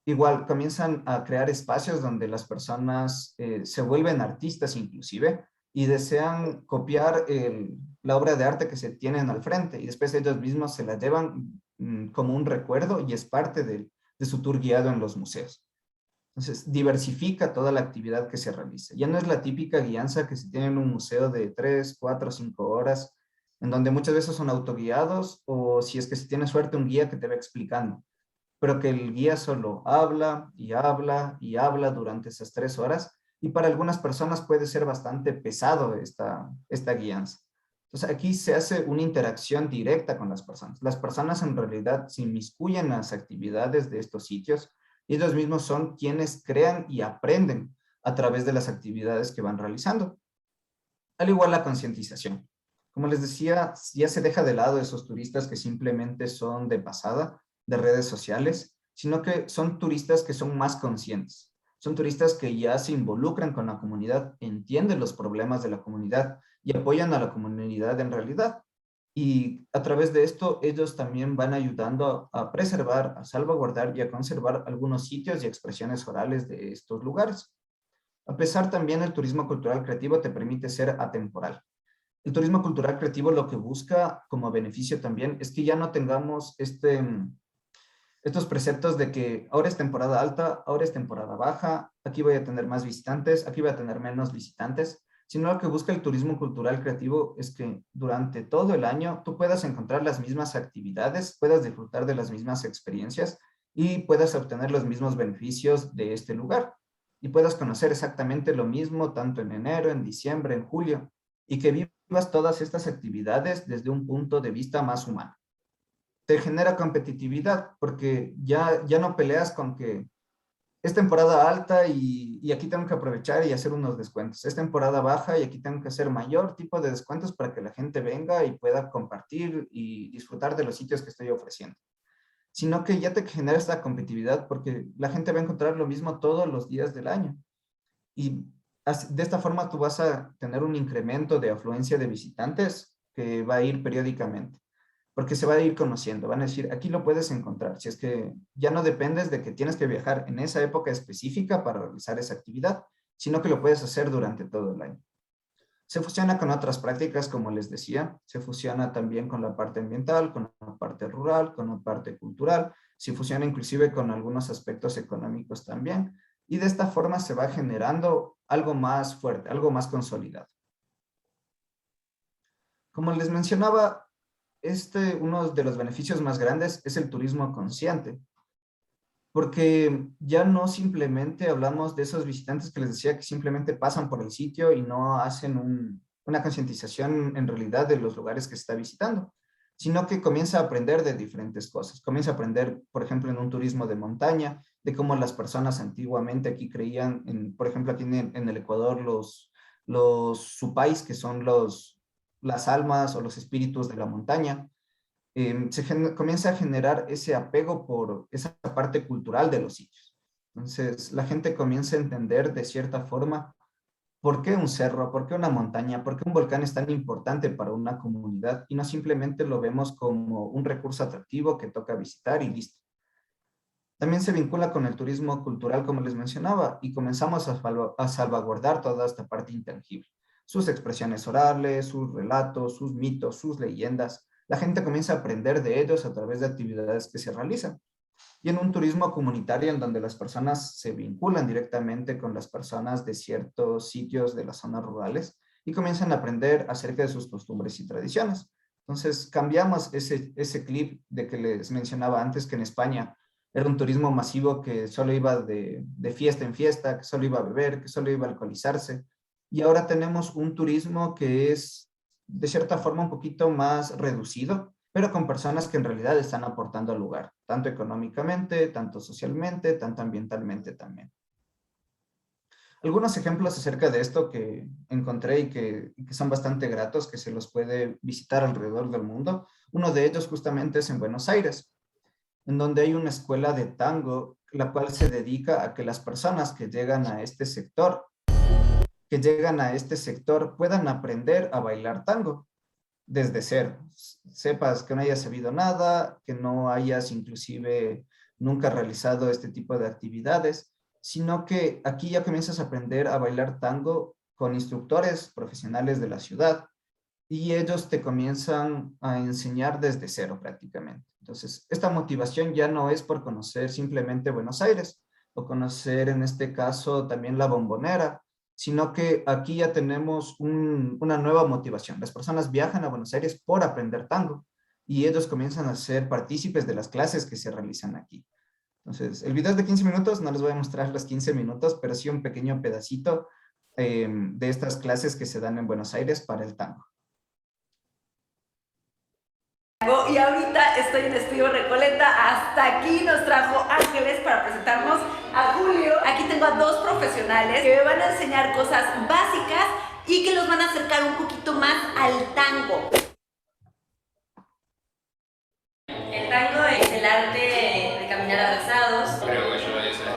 Igual comienzan a crear espacios donde las personas se vuelven artistas inclusive y desean copiar la obra de arte que se tienen al frente y después ellos mismos se la llevan como un recuerdo y es parte de su tour guiado en los museos. Entonces, diversifica toda la actividad que se realiza. Ya no es la típica guianza que se tiene en un museo de 3, 4, 5 horas, en donde muchas veces son autoguiados o si es que se tiene suerte un guía que te va explicando, pero que el guía solo habla y habla y habla durante esas 3 horas y para algunas personas puede ser bastante pesado esta guianza. Entonces aquí se hace una interacción directa con las personas. Las personas en realidad se inmiscuyen en las actividades de estos sitios y ellos mismos son quienes crean y aprenden a través de las actividades que van realizando. Al igual la concientización. Como les decía, ya se deja de lado esos turistas que simplemente son de pasada, de redes sociales, sino que son turistas que son más conscientes. Son turistas que ya se involucran con la comunidad, entienden los problemas de la comunidad y apoyan a la comunidad en realidad. Y a través de esto, ellos también van ayudando a preservar, a salvaguardar y a conservar algunos sitios y expresiones orales de estos lugares. A pesar también, el turismo cultural creativo te permite ser atemporal. El turismo cultural creativo lo que busca como beneficio también es que ya no tengamos estos preceptos de que ahora es temporada alta, ahora es temporada baja, aquí voy a tener más visitantes, aquí voy a tener menos visitantes, sino lo que busca el turismo cultural creativo es que durante todo el año tú puedas encontrar las mismas actividades, puedas disfrutar de las mismas experiencias y puedas obtener los mismos beneficios de este lugar. Y puedas conocer exactamente lo mismo tanto en enero, en diciembre, en julio, y que vivas todas estas actividades desde un punto de vista más humano. Te genera competitividad porque ya no peleas con que es temporada alta y aquí tengo que aprovechar y hacer unos descuentos. Es temporada baja y aquí tengo que hacer mayor tipo de descuentos para que la gente venga y pueda compartir y disfrutar de los sitios que estoy ofreciendo. Sino que ya te genera esta competitividad porque la gente va a encontrar lo mismo todos los días del año. Y de esta forma tú vas a tener un incremento de afluencia de visitantes que va a ir periódicamente, porque se va a ir conociendo, van a decir, aquí lo puedes encontrar, si es que ya no dependes de que tienes que viajar en esa época específica para realizar esa actividad, sino que lo puedes hacer durante todo el año. Se fusiona con otras prácticas, como les decía, se fusiona también con la parte ambiental, con la parte rural, con la parte cultural, se fusiona inclusive con algunos aspectos económicos también, y de esta forma se va generando algo más fuerte, algo más consolidado. Como les mencionaba, uno de los beneficios más grandes es el turismo consciente, porque ya no simplemente hablamos de esos visitantes que les decía que simplemente pasan por el sitio y no hacen una concientización en realidad de los lugares que se está visitando, sino que comienza a aprender de diferentes cosas. Comienza a aprender, por ejemplo, en un turismo de montaña, de cómo las personas antiguamente aquí creían, por ejemplo, aquí en el Ecuador, los supais, que son las almas o los espíritus de la montaña. Comienza a generar ese apego por esa parte cultural de los sitios. Entonces, la gente comienza a entender de cierta forma por qué un cerro, por qué una montaña, por qué un volcán es tan importante para una comunidad y no simplemente lo vemos como un recurso atractivo que toca visitar y listo. También se vincula con el turismo cultural, como les mencionaba, y comenzamos a salvaguardar toda esta parte intangible. Sus expresiones orales, sus relatos, sus mitos, sus leyendas. La gente comienza a aprender de ellos a través de actividades que se realizan. Y en un turismo comunitario en donde las personas se vinculan directamente con las personas de ciertos sitios de las zonas rurales y comienzan a aprender acerca de sus costumbres y tradiciones. Entonces cambiamos ese clip de que les mencionaba antes, que en España era un turismo masivo que solo iba de fiesta en fiesta, que solo iba a beber, que solo iba a alcoholizarse. Y ahora tenemos un turismo que es de cierta forma un poquito más reducido, pero con personas que en realidad están aportando al lugar, tanto económicamente, tanto socialmente, tanto ambientalmente también. Algunos ejemplos acerca de esto que encontré y que son bastante gratos, que se los puede visitar alrededor del mundo. Uno de ellos justamente es en Buenos Aires, en donde hay una escuela de tango, la cual se dedica a que las personas que llegan a este sector, puedan aprender a bailar tango desde cero. Sepas que no hayas sabido nada, que no hayas inclusive nunca realizado este tipo de actividades, sino que aquí ya comienzas a aprender a bailar tango con instructores profesionales de la ciudad y ellos te comienzan a enseñar desde cero prácticamente. Entonces, esta motivación ya no es por conocer simplemente Buenos Aires o conocer en este caso también la Bombonera, sino que aquí ya tenemos una nueva motivación. Las personas viajan a Buenos Aires por aprender tango y ellos comienzan a ser partícipes de las clases que se realizan aquí. Entonces, el video es de 15 minutos, no les voy a mostrar los 15 minutos, pero sí un pequeño pedacito de estas clases que se dan en Buenos Aires para el tango. Y ahorita estoy en Estudio Recoleta, hasta aquí nos trajo Ángeles para presentarnos a Julio. Aquí tengo a dos profesionales que me van a enseñar cosas básicas y que los van a acercar un poquito más al tango. El tango es el arte de caminar abrazados. Creo que yo es la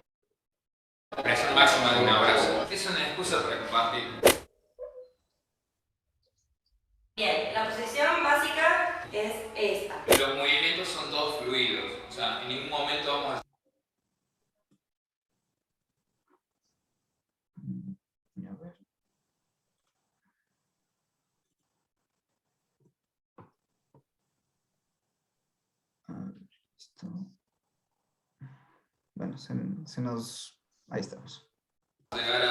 expresión máxima de un abrazo. Es una excusa para compartir. Bien, la posición básica es esta. Los movimientos son todos fluidos, o sea, en ningún momento vamos a... A ver. Listo. Bueno, se nos... Ahí estamos. llegar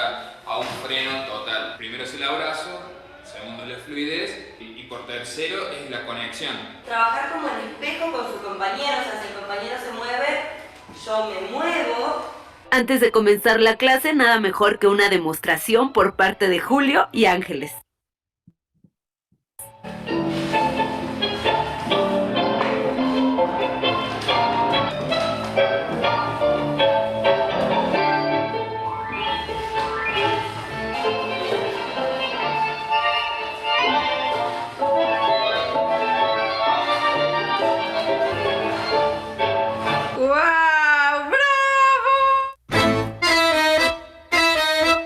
a un freno total. Primero es el abrazo, segundo la fluidez y por tercero es la conexión. Trabajar como en espejo con su compañero, o sea, si el compañero se mueve, yo me muevo. Antes de comenzar la clase, nada mejor que una demostración por parte de Julio y Ángeles.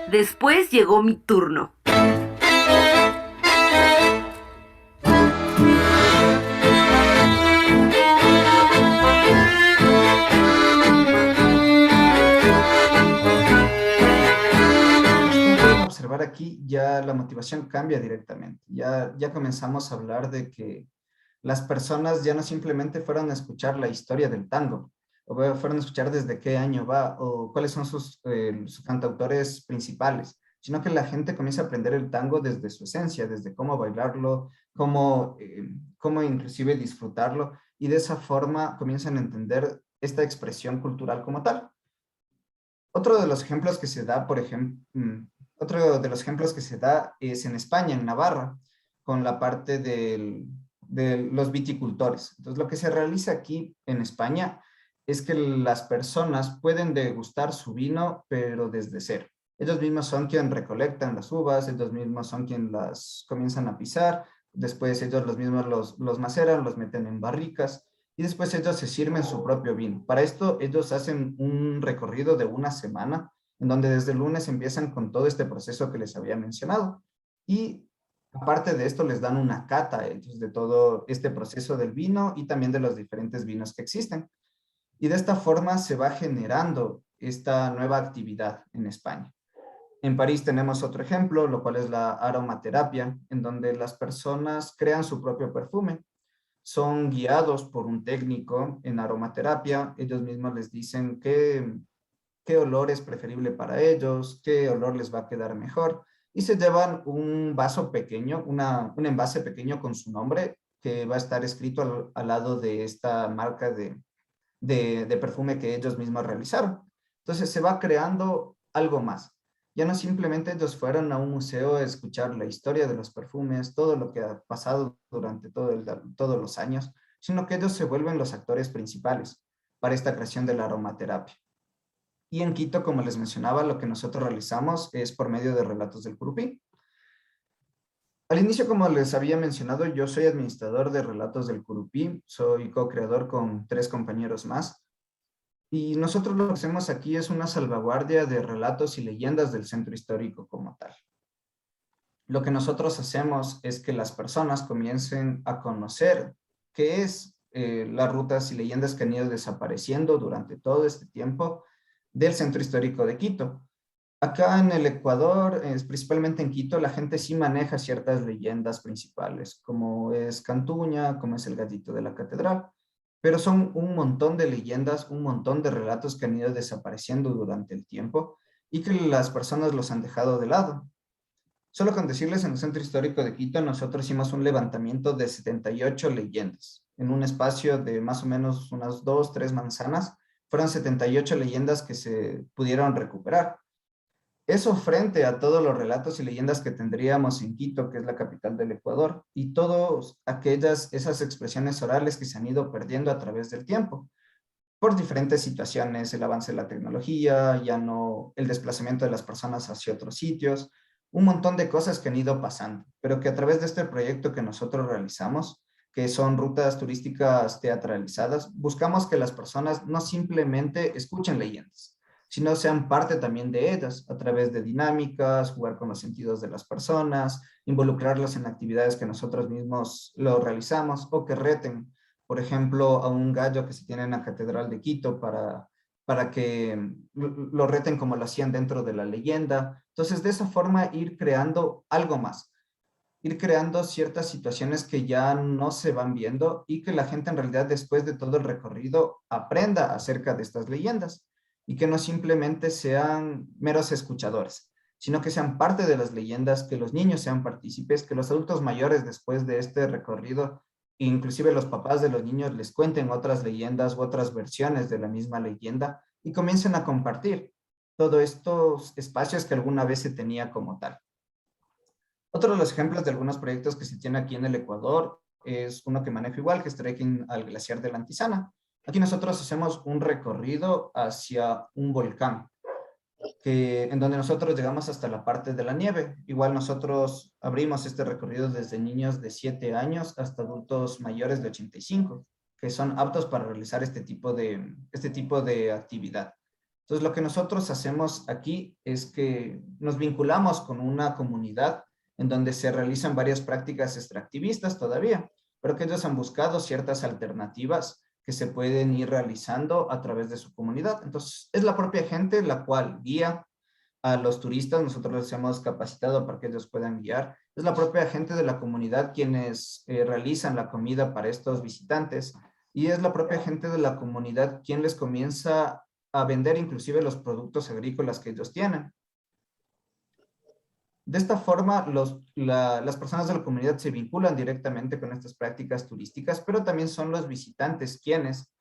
Después llegó mi turno. Observar aquí ya la motivación cambia directamente. Ya comenzamos a hablar de que las personas ya no simplemente fueron a escuchar la historia del tango, o fueron a escuchar desde qué año va, o cuáles son sus cantautores principales, sino que la gente comienza a aprender el tango desde su esencia, desde cómo bailarlo, cómo inclusive disfrutarlo, y de esa forma comienzan a entender esta expresión cultural como tal. Otro de los ejemplos que se da, es en España, en Navarra, con la parte de los viticultores. Entonces, lo que se realiza aquí en España es que las personas pueden degustar su vino, pero desde cero. Ellos mismos son quienes recolectan las uvas, ellos mismos son quienes las comienzan a pisar, después ellos los mismos los maceran, los meten en barricas, y después ellos se sirven su propio vino. Para esto, ellos hacen un recorrido de una semana, en donde desde el lunes empiezan con todo este proceso que les había mencionado. Y aparte de esto, les dan una cata a ellos de todo este proceso del vino y también de los diferentes vinos que existen. Y de esta forma se va generando esta nueva actividad en España. En París tenemos otro ejemplo, lo cual es la aromaterapia, en donde las personas crean su propio perfume. Son guiados por un técnico en aromaterapia. Ellos mismos les dicen qué olor es preferible para ellos, qué olor les va a quedar mejor. Y se llevan un vaso pequeño, un envase pequeño con su nombre, que va a estar escrito al lado de esta marca de perfume que ellos mismos realizaron. Entonces se va creando algo más. Ya no simplemente ellos fueron a un museo a escuchar la historia de los perfumes, todo lo que ha pasado durante todos los años, sino que ellos se vuelven los actores principales para esta creación de la aromaterapia. Y en Quito, como les mencionaba, lo que nosotros realizamos es por medio de relatos del Curupí. Al inicio, como les había mencionado, yo soy administrador de Relatos del Curupí, soy co-creador con 3 compañeros más. Y nosotros lo que hacemos aquí es una salvaguardia de relatos y leyendas del centro histórico como tal. Lo que nosotros hacemos es que las personas comiencen a conocer qué es las rutas y leyendas que han ido desapareciendo durante todo este tiempo del centro histórico de Quito. Acá en el Ecuador, principalmente en Quito, la gente sí maneja ciertas leyendas principales, como es Cantuña, como es el Gallito de la Catedral. Pero son un montón de leyendas, un montón de relatos que han ido desapareciendo durante el tiempo y que las personas los han dejado de lado. Solo con decirles, en el Centro Histórico de Quito nosotros hicimos un levantamiento de 78 leyendas. En un espacio de más o menos unas 2, 3 manzanas, fueron 78 leyendas que se pudieron recuperar. Eso frente a todos los relatos y leyendas que tendríamos en Quito, que es la capital del Ecuador, y todas esas expresiones orales que se han ido perdiendo a través del tiempo, por diferentes situaciones, el avance de la tecnología, el desplazamiento de las personas hacia otros sitios, un montón de cosas que han ido pasando, pero que a través de este proyecto que nosotros realizamos, que son rutas turísticas teatralizadas, buscamos que las personas no simplemente escuchen leyendas, sino sean parte también de ellas, a través de dinámicas, jugar con los sentidos de las personas, involucrarlos en actividades que nosotros mismos lo realizamos, o que reten, por ejemplo, a un gallo que se tiene en la Catedral de Quito para que lo reten como lo hacían dentro de la leyenda. Entonces, de esa forma, ir creando algo más, ir creando ciertas situaciones que ya no se van viendo y que la gente en realidad después de todo el recorrido aprenda acerca de estas leyendas y que no simplemente sean meros escuchadores, sino que sean parte de las leyendas, que los niños sean partícipes, que los adultos mayores después de este recorrido, inclusive los papás de los niños, les cuenten otras leyendas u otras versiones de la misma leyenda y comiencen a compartir todos estos espacios que alguna vez se tenía como tal. Otro de los ejemplos de algunos proyectos que se tiene aquí en el Ecuador es uno que manejo igual, que es trekking al glaciar de la Antisana. Aquí nosotros hacemos un recorrido hacia un volcán, en donde nosotros llegamos hasta la parte de la nieve. Igual nosotros abrimos este recorrido desde niños de 7 años hasta adultos mayores de 85, que son aptos para realizar este tipo de actividad. Entonces, lo que nosotros hacemos aquí es que nos vinculamos con una comunidad en donde se realizan varias prácticas extractivistas todavía, pero que ellos han buscado ciertas alternativas que se pueden ir realizando a través de su comunidad. Entonces, es la propia gente la cual guía a los turistas, nosotros los hemos capacitado para que ellos puedan guiar. Es la propia gente de la comunidad quienes realizan la comida para estos visitantes y es la propia gente de la comunidad quien les comienza a vender inclusive los productos agrícolas que ellos tienen. De esta forma, las personas de la comunidad se vinculan directamente con estas prácticas turísticas, pero también son los visitantes quienes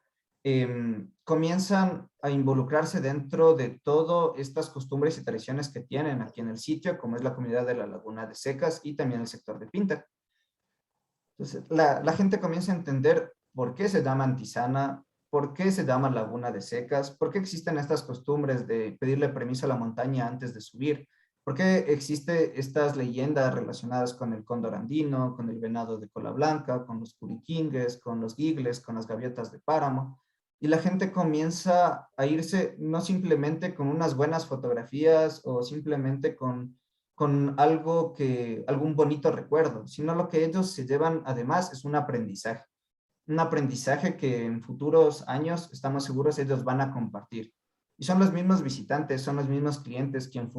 comienzan a involucrarse dentro de todas estas costumbres y tradiciones que tienen aquí en el sitio, como es la comunidad de la Laguna de Secas y también el sector de Pinta. Entonces, la gente comienza a entender por qué se llama Antisana, por qué se llama Laguna de Secas, por qué existen estas costumbres de pedirle permiso a la montaña antes de subir, ¿por qué existen estas leyendas relacionadas con el cóndor andino, con el venado de cola blanca, con los curiquingues, con los guigles, con las gaviotas de páramo? Y la gente comienza a irse no simplemente con unas buenas fotografías o simplemente con algún bonito recuerdo, sino lo que ellos se llevan además es un aprendizaje que en futuros años estamos seguros ellos van a compartir. Y son los mismos visitantes, son los mismos clientes quien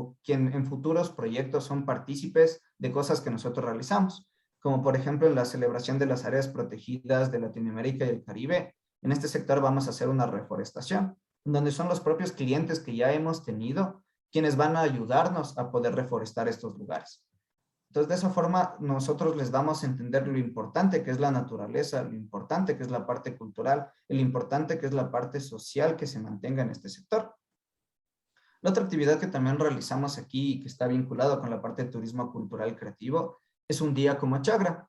en futuros proyectos son partícipes de cosas que nosotros realizamos, como por ejemplo en la celebración de las áreas protegidas de Latinoamérica y el Caribe. En este sector vamos a hacer una reforestación, donde son los propios clientes que ya hemos tenido quienes van a ayudarnos a poder reforestar estos lugares. Entonces, de esa forma, nosotros les damos a entender lo importante que es la naturaleza, lo importante que es la parte cultural, lo importante que es la parte social que se mantenga en este sector. La otra actividad que también realizamos aquí y que está vinculado con la parte de turismo cultural creativo es un día como chagra.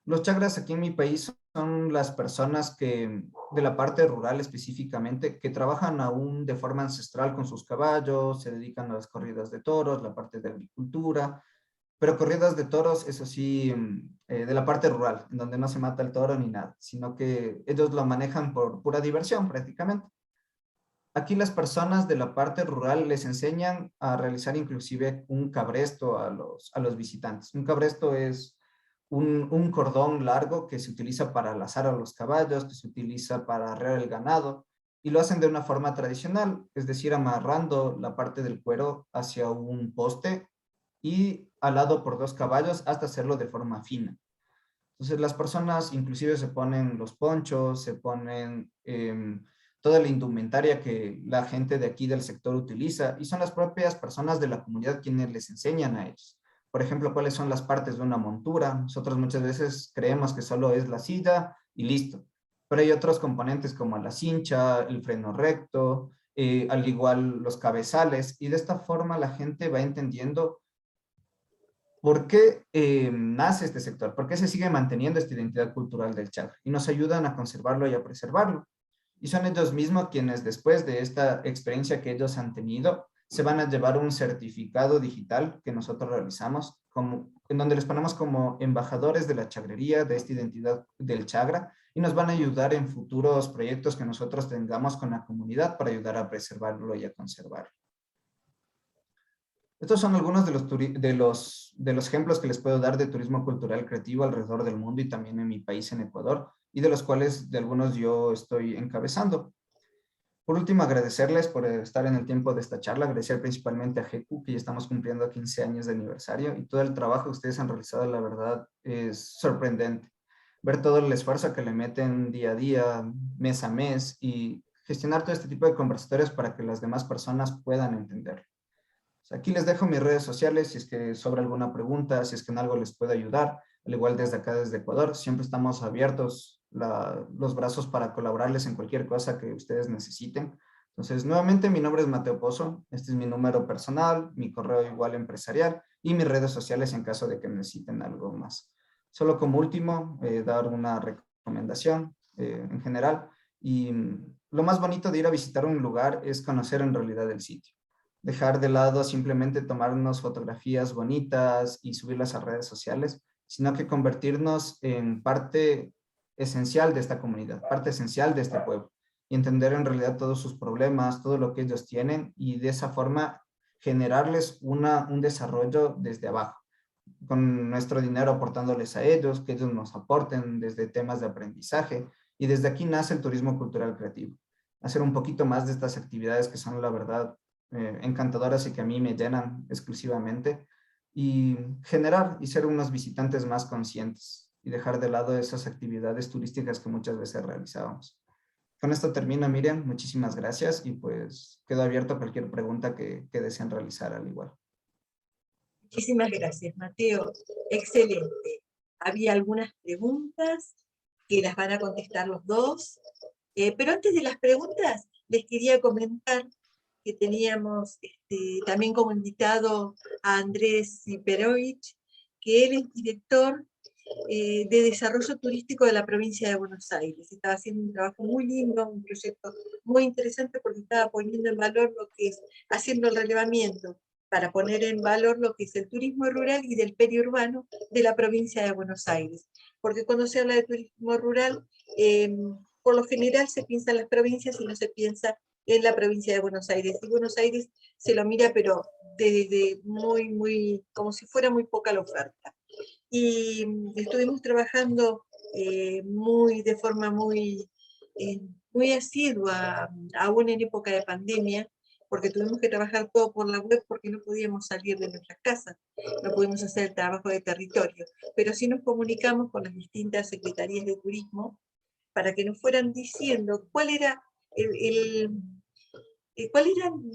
Los chagras aquí en mi país son las personas que, de la parte rural específicamente, que trabajan aún de forma ancestral con sus caballos, se dedican a las corridas de toros, la parte de agricultura, pero corridas de toros, eso sí, de la parte rural, en donde no se mata el toro ni nada, sino que ellos lo manejan por pura diversión prácticamente. Aquí las personas de la parte rural les enseñan a realizar inclusive un cabresto a los visitantes. Un cabresto es un cordón largo que se utiliza para lazar a los caballos, que se utiliza para arrear el ganado, y lo hacen de una forma tradicional, es decir, amarrando la parte del cuero hacia un poste y alado por 2 caballos hasta hacerlo de forma fina. Entonces las personas inclusive se ponen los ponchos, se ponen toda la indumentaria que la gente de aquí del sector utiliza y son las propias personas de la comunidad quienes les enseñan a ellos. Por ejemplo, cuáles son las partes de una montura. Nosotros muchas veces creemos que solo es la silla y listo. Pero hay otros componentes como la cincha, el freno recto, al igual los cabezales. Y de esta forma la gente va entendiendo por qué nace este sector, por qué se sigue manteniendo esta identidad cultural del chagra. Y nos ayudan a conservarlo y a preservarlo. Y son ellos mismos quienes después de esta experiencia que ellos han tenido, se van a llevar un certificado digital que nosotros realizamos, en donde les ponemos como embajadores de la chagrería, de esta identidad del Chagra, y nos van a ayudar en futuros proyectos que nosotros tengamos con la comunidad para ayudar a preservarlo y a conservarlo. Estos son algunos de los ejemplos que les puedo dar de turismo cultural creativo alrededor del mundo y también en mi país, en Ecuador, y de los cuales de algunos yo estoy encabezando. Por último, agradecerles por estar en el tiempo de esta charla, agradecer principalmente a GECU, que ya estamos cumpliendo 15 años de aniversario, y todo el trabajo que ustedes han realizado, la verdad, es sorprendente. Ver todo el esfuerzo que le meten día a día, mes a mes, y gestionar todo este tipo de conversatorios para que las demás personas puedan entenderlo. Aquí les dejo mis redes sociales, si es que sobra alguna pregunta, si es que en algo les puedo ayudar, al igual desde acá, desde Ecuador, siempre estamos abiertos los brazos para colaborarles en cualquier cosa que ustedes necesiten. Entonces, nuevamente, mi nombre es Mateo Pozo, este es mi número personal, mi correo igual empresarial y mis redes sociales en caso de que necesiten algo más. Solo como último, dar una recomendación en general, y lo más bonito de ir a visitar un lugar es conocer en realidad el sitio. Dejar de lado simplemente tomarnos fotografías bonitas y subirlas a redes sociales, sino que convertirnos en parte esencial de esta comunidad, parte esencial de este pueblo, y entender en realidad todos sus problemas, todo lo que ellos tienen, y de esa forma generarles un desarrollo desde abajo, con nuestro dinero aportándoles a ellos, que ellos nos aporten desde temas de aprendizaje, y desde aquí nace el turismo cultural creativo. Hacer un poquito más de estas actividades que son, la verdad, encantadoras y que a mí me llenan exclusivamente, y generar y ser unos visitantes más conscientes y dejar de lado esas actividades turísticas que muchas veces realizábamos. Con esto termino, Miriam. Muchísimas gracias y pues quedo abierto a cualquier pregunta que deseen realizar al igual. Muchísimas gracias, Mateo. Excelente. Había algunas preguntas que las van a contestar los dos, pero antes de las preguntas les quería comentar que teníamos también como invitado a Andrés Siperovich, que él es director de desarrollo turístico de la provincia de Buenos Aires. Estaba haciendo un trabajo muy lindo, un proyecto muy interesante porque estaba poniendo en valor lo que es, haciendo el relevamiento para poner en valor lo que es el turismo rural y del periurbano de la provincia de Buenos Aires. Porque cuando se habla de turismo rural, por lo general se piensa en las provincias y no se piensa en la provincia de Buenos Aires. Y Buenos Aires se lo mira, pero desde muy, como si fuera muy poca la oferta. Y estuvimos trabajando de forma muy asidua, aún en época de pandemia, porque tuvimos que trabajar todo por la web porque no podíamos salir de nuestras casas, no pudimos hacer el trabajo de territorio, pero sí nos comunicamos con las distintas secretarías de turismo para que nos fueran diciendo cuáles eran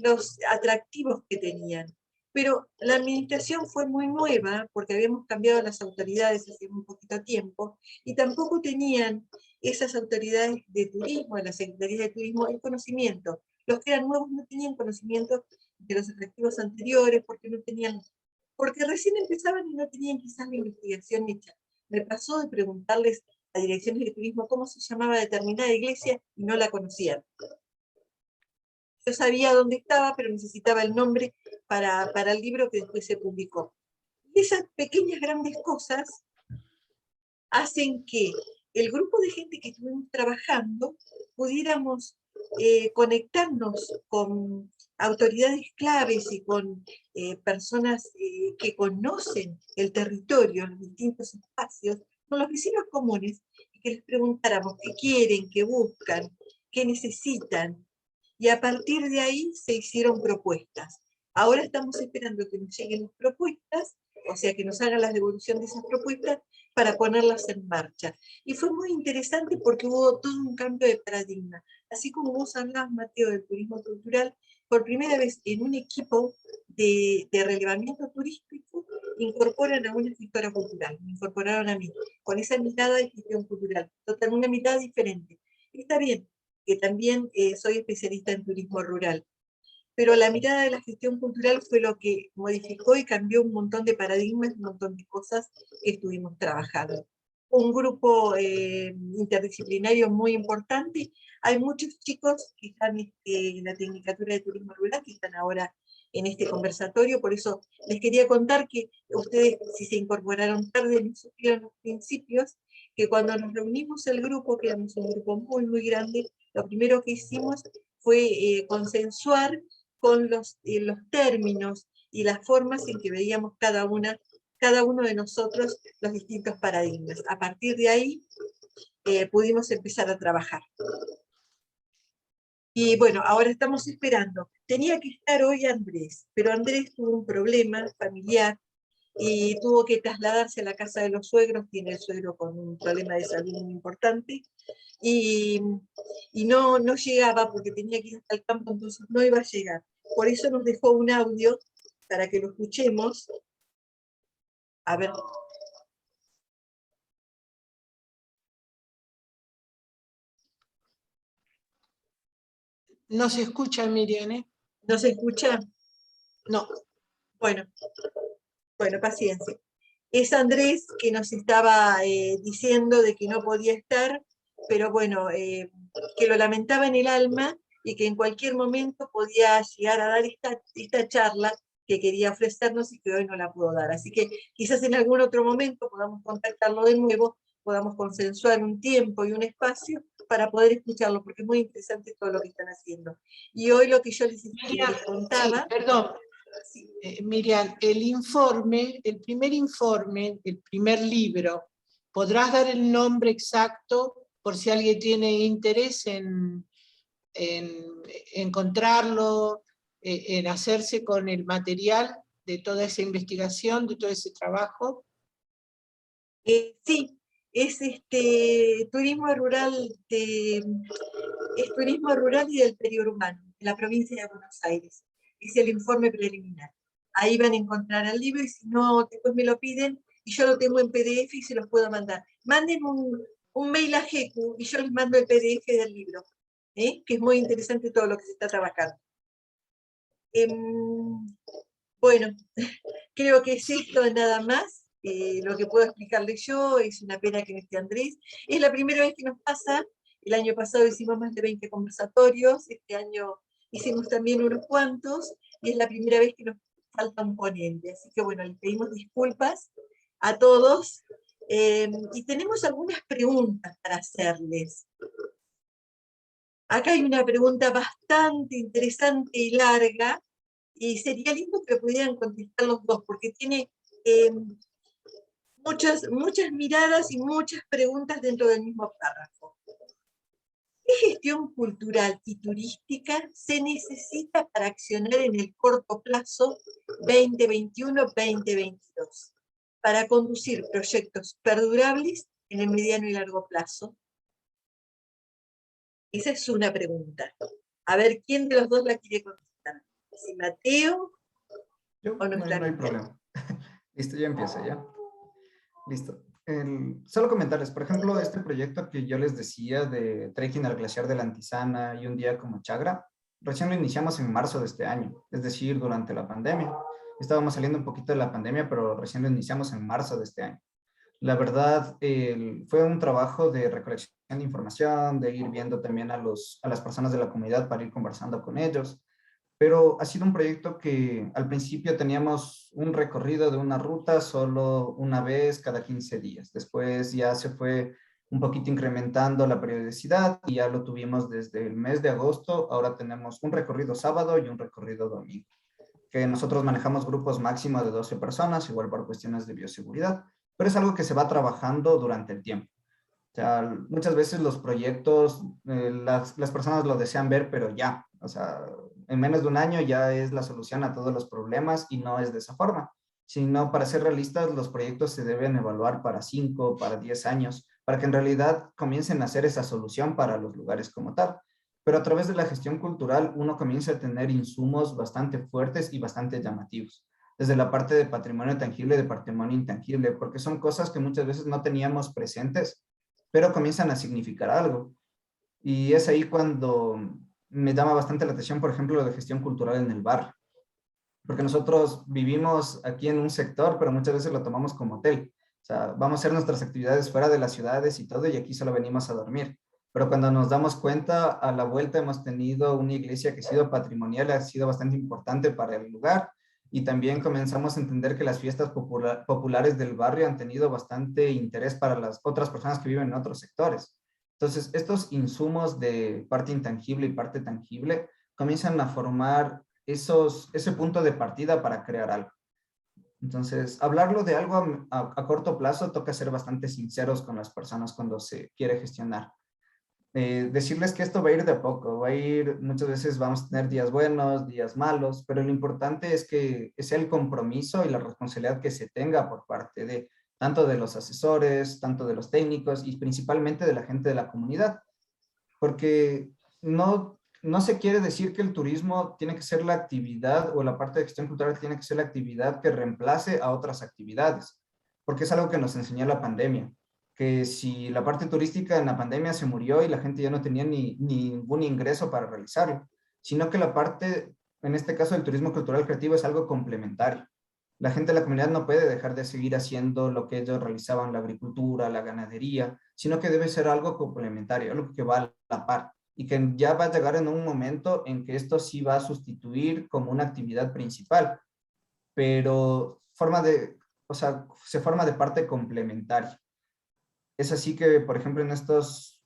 los atractivos que tenían. Pero la administración fue muy nueva, porque habíamos cambiado las autoridades hace un poquito tiempo, y tampoco tenían esas autoridades de turismo, las secretarías de turismo, el conocimiento. Los que eran nuevos no tenían conocimiento de los atractivos anteriores, porque recién empezaban y no tenían quizás la investigación hecha. Me pasó de preguntarles a direcciones de turismo cómo se llamaba determinada iglesia y no la conocían. Yo sabía dónde estaba, pero necesitaba el nombre para el libro que después se publicó. Y esas pequeñas grandes cosas hacen que el grupo de gente que estuvimos trabajando pudiéramos conectarnos con autoridades claves y con personas que conocen el territorio, los distintos espacios, con los vecinos comunes, y que les preguntáramos qué quieren, qué buscan, qué necesitan. Y a partir de ahí se hicieron propuestas. Ahora estamos esperando que nos lleguen las propuestas, o sea, que nos hagan la devolución de esas propuestas para ponerlas en marcha. Y fue muy interesante porque hubo todo un cambio de paradigma. Así como vos hablabas, Mateo, del turismo cultural, por primera vez en un equipo de relevamiento turístico incorporan a una gestora cultural, me incorporaron a mí, con esa mirada de gestión cultural, totalmente una mirada diferente. Está bien, que también soy especialista en turismo rural, pero la mirada de la gestión cultural fue lo que modificó y cambió un montón de paradigmas, un montón de cosas que estuvimos trabajando. Un grupo interdisciplinario muy importante. Hay muchos chicos que están en la Tecnicatura de Turismo Rural, que están ahora en este conversatorio, por eso les quería contar que ustedes, si se incorporaron tarde, no supieron los principios, que cuando nos reunimos el grupo, que éramos un grupo muy, muy grande, lo primero que hicimos fue consensuar con los términos y las formas en que veíamos cada uno de nosotros los distintos paradigmas. A partir de ahí pudimos empezar a trabajar. Y bueno, ahora estamos esperando. Tenía que estar hoy Andrés, pero Andrés tuvo un problema familiar y tuvo que trasladarse a la casa de los suegros, tiene el suegro con un problema de salud muy importante, y no llegaba porque tenía que ir hasta el campo, entonces no iba a llegar. Por eso nos dejó un audio para que lo escuchemos. A ver. No se escucha, Miriam, ¿eh? ¿No se escucha? No. Bueno, paciencia. Es Andrés que nos estaba diciendo de que no podía estar, pero bueno, que lo lamentaba en el alma y que en cualquier momento podía llegar a dar esta charla que quería ofrecernos y que hoy no la pudo dar. Así que quizás en algún otro momento podamos contactarlo de nuevo, podamos consensuar un tiempo y un espacio para poder escucharlo, porque es muy interesante todo lo que están haciendo. Y hoy lo que yo les contaba... Sí, perdón. Miriam, el primer informe, el primer libro, ¿podrás dar el nombre exacto por si alguien tiene interés en encontrarlo, en hacerse con el material de toda esa investigación, de todo ese trabajo? Sí, es turismo rural es turismo rural y del periurbano, en la provincia de Buenos Aires. Es el informe preliminar. Ahí van a encontrar el libro y si no, después me lo piden y yo lo tengo en PDF y se los puedo mandar. Manden un mail a GECU y yo les mando el PDF del libro, que es muy interesante todo lo que se está trabajando. Bueno, creo que es esto nada más. Lo que puedo explicarles yo, es una pena que no esté Andrés. Es la primera vez que nos pasa. El año pasado hicimos más de 20 conversatorios, este año hicimos también unos cuantos, y es la primera vez que nos falta un ponente. Así que bueno, les pedimos disculpas a todos, y tenemos algunas preguntas para hacerles. Acá hay una pregunta bastante interesante y larga, y sería lindo que pudieran contestar los dos, porque tiene muchas miradas y muchas preguntas dentro del mismo párrafo. ¿Qué gestión cultural y turística se necesita para accionar en el corto plazo 2021-2022 para conducir proyectos perdurables en el mediano y largo plazo? Esa es una pregunta. A ver, ¿quién de los dos la quiere contestar? ¿Si Mateo o nuestra no hay problema. Listo, ya empiezo, ¿ya? Listo. Solo comentarles, por ejemplo, este proyecto que yo les decía de trekking al glaciar de la Antisana y un día como Chagra, recién lo iniciamos en marzo de este año, es decir, durante la pandemia. Estábamos saliendo un poquito de la pandemia, pero recién lo iniciamos en marzo de este año. La verdad, fue un trabajo de recolección de información, de ir viendo también a las personas de la comunidad para ir conversando con ellos, pero ha sido un proyecto que al principio teníamos un recorrido de una ruta solo una vez cada 15 días. Después ya se fue un poquito incrementando la periodicidad y ya lo tuvimos desde el mes de agosto. Ahora tenemos un recorrido sábado y un recorrido domingo, que nosotros manejamos grupos máximo de 12 personas, igual por cuestiones de bioseguridad, pero es algo que se va trabajando durante el tiempo. O sea, muchas veces los proyectos, las personas lo desean ver, pero ya, o sea, en menos de un año ya es la solución a todos los problemas y no es de esa forma, sino para ser realistas, los proyectos se deben evaluar para 5, para 10 años, para que en realidad comiencen a ser esa solución para los lugares como tal. Pero a través de la gestión cultural uno comienza a tener insumos bastante fuertes y bastante llamativos, desde la parte de patrimonio tangible y de patrimonio intangible, porque son cosas que muchas veces no teníamos presentes, pero comienzan a significar algo. Y es ahí cuando me llama bastante la atención, por ejemplo, lo de gestión cultural en el barrio. Porque nosotros vivimos aquí en un sector, pero muchas veces lo tomamos como hotel. O sea, vamos a hacer nuestras actividades fuera de las ciudades y todo, y aquí solo venimos a dormir. pero cuando nos damos cuenta, a la vuelta hemos tenido una iglesia que ha sido patrimonial, ha sido bastante importante para el lugar, y también comenzamos a entender que las fiestas populares del barrio han tenido bastante interés para las otras personas que viven en otros sectores. Entonces, estos insumos de parte intangible y parte tangible comienzan a formar ese punto de partida para crear algo. Entonces, hablarlo de algo a corto plazo toca ser bastante sinceros con las personas cuando se quiere gestionar. Decirles que esto va a ir de a poco, va a ir, muchas veces vamos a tener días buenos, días malos, pero lo importante es que sea el compromiso y la responsabilidad que se tenga por parte de tanto de los asesores, tanto de los técnicos y principalmente de la gente de la comunidad, porque no se quiere decir que el turismo tiene que ser la actividad o la parte de gestión cultural tiene que ser la actividad que reemplace a otras actividades, porque es algo que nos enseñó la pandemia, que si la parte turística en la pandemia se murió y la gente ya no tenía ningún ingreso para realizarlo, sino que la parte, en este caso del turismo cultural creativo, es algo complementario. La gente de la comunidad no puede dejar de seguir haciendo lo que ellos realizaban, la agricultura, la ganadería, sino que debe ser algo complementario, algo que va a la par y que ya va a llegar en un momento en que esto sí va a sustituir como una actividad principal, pero se forma de parte complementaria. Es así que, por ejemplo, en estos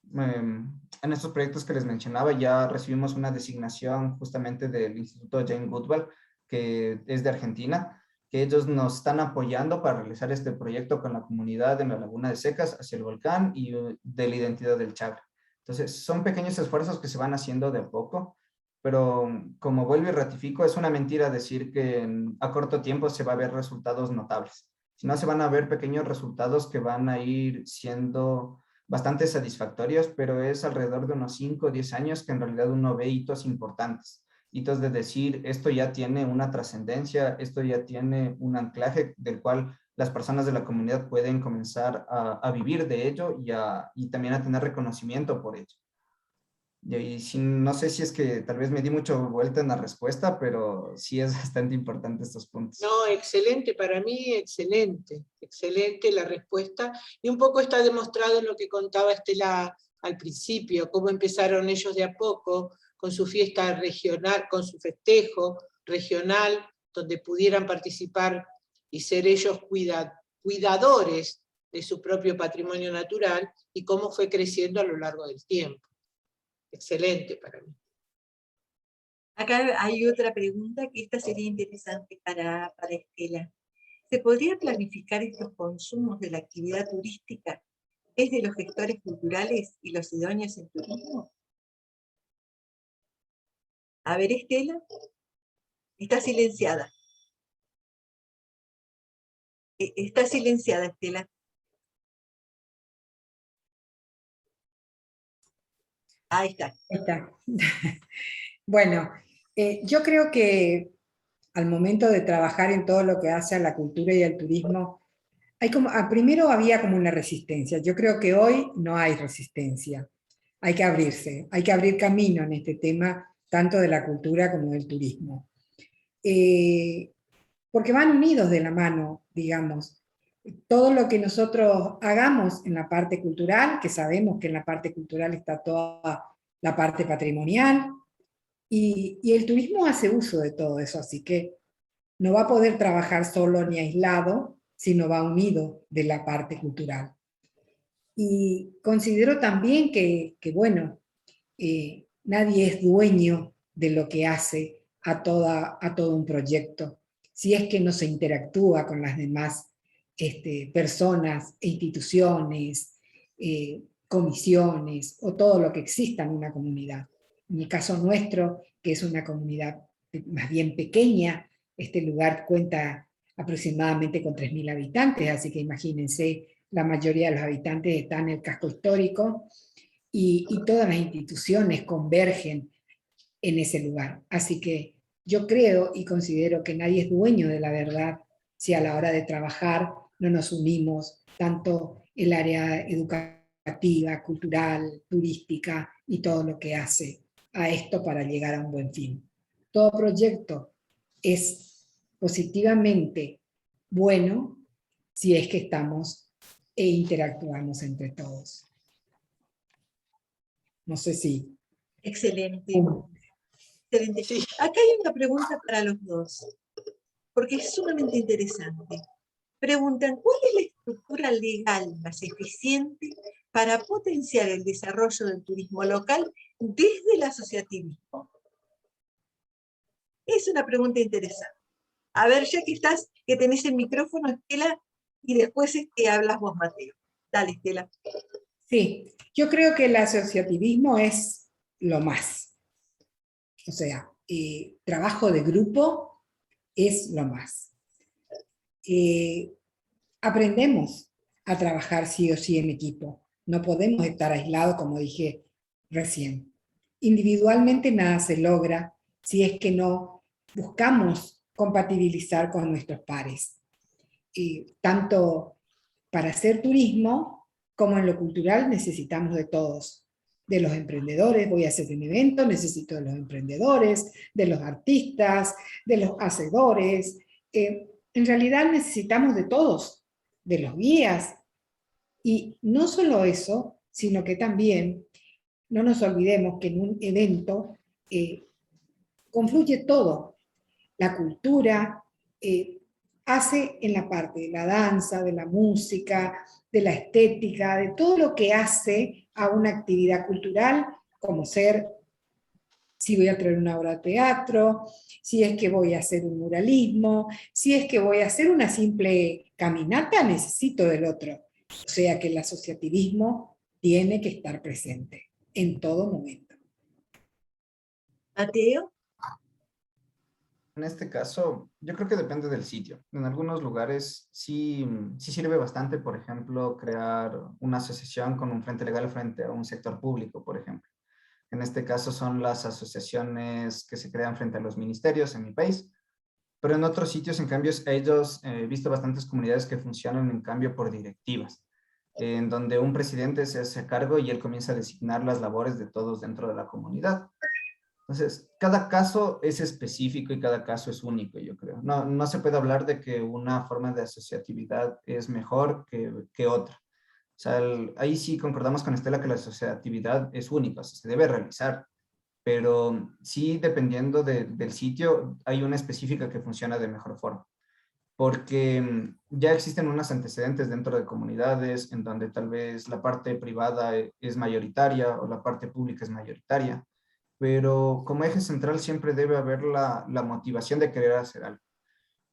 proyectos que les mencionaba, ya recibimos una designación justamente del Instituto Jane Goodall, que es de Argentina, que ellos nos están apoyando para realizar este proyecto con la comunidad de la Laguna de Secas hacia el volcán y de la identidad del Chagra. Entonces, son pequeños esfuerzos que se van haciendo de a poco, pero como vuelvo y ratifico, es una mentira decir que a corto tiempo se va a ver resultados notables. Si no, se van a ver pequeños resultados que van a ir siendo bastante satisfactorios, pero es alrededor de unos 5 o 10 años que en realidad uno ve hitos importantes. Hitos de decir, esto ya tiene una trascendencia, esto ya tiene un anclaje del cual las personas de la comunidad pueden comenzar a vivir de ello y también a tener reconocimiento por ello. No sé si es que tal vez me di mucha vuelta en la respuesta, pero sí es bastante importante estos puntos. No, excelente, para mí excelente, excelente la respuesta. Y un poco está demostrado en lo que contaba Estela al principio, cómo empezaron ellos de a poco con su fiesta regional, con su festejo regional, donde pudieran participar y ser ellos cuidadores de su propio patrimonio natural, y cómo fue creciendo a lo largo del tiempo. Excelente para mí. Acá hay otra pregunta que esta sería interesante para Estela. ¿Se podría planificar estos consumos de la actividad turística desde los gestores culturales y los idóneos en turismo? A ver, Estela, está silenciada. Está silenciada, Estela. Ahí está. Ahí está. Bueno, yo creo que al momento de trabajar en todo lo que hace a la cultura y al turismo, primero había como una resistencia. Yo creo que hoy no hay resistencia. Hay que abrirse, hay que abrir camino en este tema, tanto de la cultura como del turismo. Porque van unidos de la mano, digamos. Todo lo que nosotros hagamos en la parte cultural, que sabemos que en la parte cultural está toda la parte patrimonial, y el turismo hace uso de todo eso, así que no va a poder trabajar solo ni aislado, sino va unido de la parte cultural. Y considero también que bueno, nadie es dueño de lo que hace a todo un proyecto, si es que no se interactúa con las demás personas, instituciones, comisiones o todo lo que exista en una comunidad. En el caso nuestro, que es una comunidad más bien pequeña, este lugar cuenta aproximadamente con 3.000 habitantes, así que imagínense, la mayoría de los habitantes están en el casco histórico y todas las instituciones convergen en ese lugar. Así que yo creo y considero que nadie es dueño de la verdad si a la hora de trabajar no nos unimos tanto el área educativa, cultural, turística y todo lo que hace a esto para llegar a un buen fin. Todo proyecto es positivamente bueno si es que estamos e interactuamos entre todos. No sé si... Excelente. Excelente. Sí. Acá hay una pregunta para los dos, porque es sumamente interesante. Preguntan, ¿cuál es la estructura legal más eficiente para potenciar el desarrollo del turismo local desde el asociativismo? Es una pregunta interesante. A ver, ya que tenés el micrófono, Estela, y después hablas vos, Mateo. Dale, Estela. Sí, yo creo que el asociativismo es lo más. O sea, trabajo de grupo es lo más. Aprendemos a trabajar sí o sí en equipo. No podemos estar aislados, como dije recién. Individualmente nada se logra si es que no buscamos compatibilizar con nuestros pares. Tanto para hacer turismo como en lo cultural necesitamos de todos. De los emprendedores, voy a hacer un evento, necesito de los emprendedores, de los artistas, de los hacedores. En realidad necesitamos de todos, de los guías. Y no solo eso, sino que también no nos olvidemos que en un evento confluye todo. La cultura hace en la parte de la danza, de la música, de la estética, de todo lo que hace a una actividad cultural, como ser, si voy a traer una obra de teatro, si es que voy a hacer un muralismo, si es que voy a hacer una simple caminata, necesito del otro. O sea que el asociativismo tiene que estar presente en todo momento. Mateo. En este caso, yo creo que depende del sitio. En algunos lugares sí sirve bastante, por ejemplo, crear una asociación con un frente legal frente a un sector público, por ejemplo. En este caso son las asociaciones que se crean frente a los ministerios en mi país. Pero en otros sitios, en cambio, ellos he visto bastantes comunidades que funcionan en cambio por directivas, en donde un presidente se hace cargo y él comienza a designar las labores de todos dentro de la comunidad. Entonces, cada caso es específico y cada caso es único, yo creo. No se puede hablar de que una forma de asociatividad es mejor que otra. O sea, ahí sí concordamos con Estela que la asociatividad es única, o sea, se debe realizar, pero sí, dependiendo del sitio, hay una específica que funciona de mejor forma. Porque ya existen unos antecedentes dentro de comunidades en donde tal vez la parte privada es mayoritaria o la parte pública es mayoritaria, pero como eje central siempre debe haber la motivación de querer hacer algo.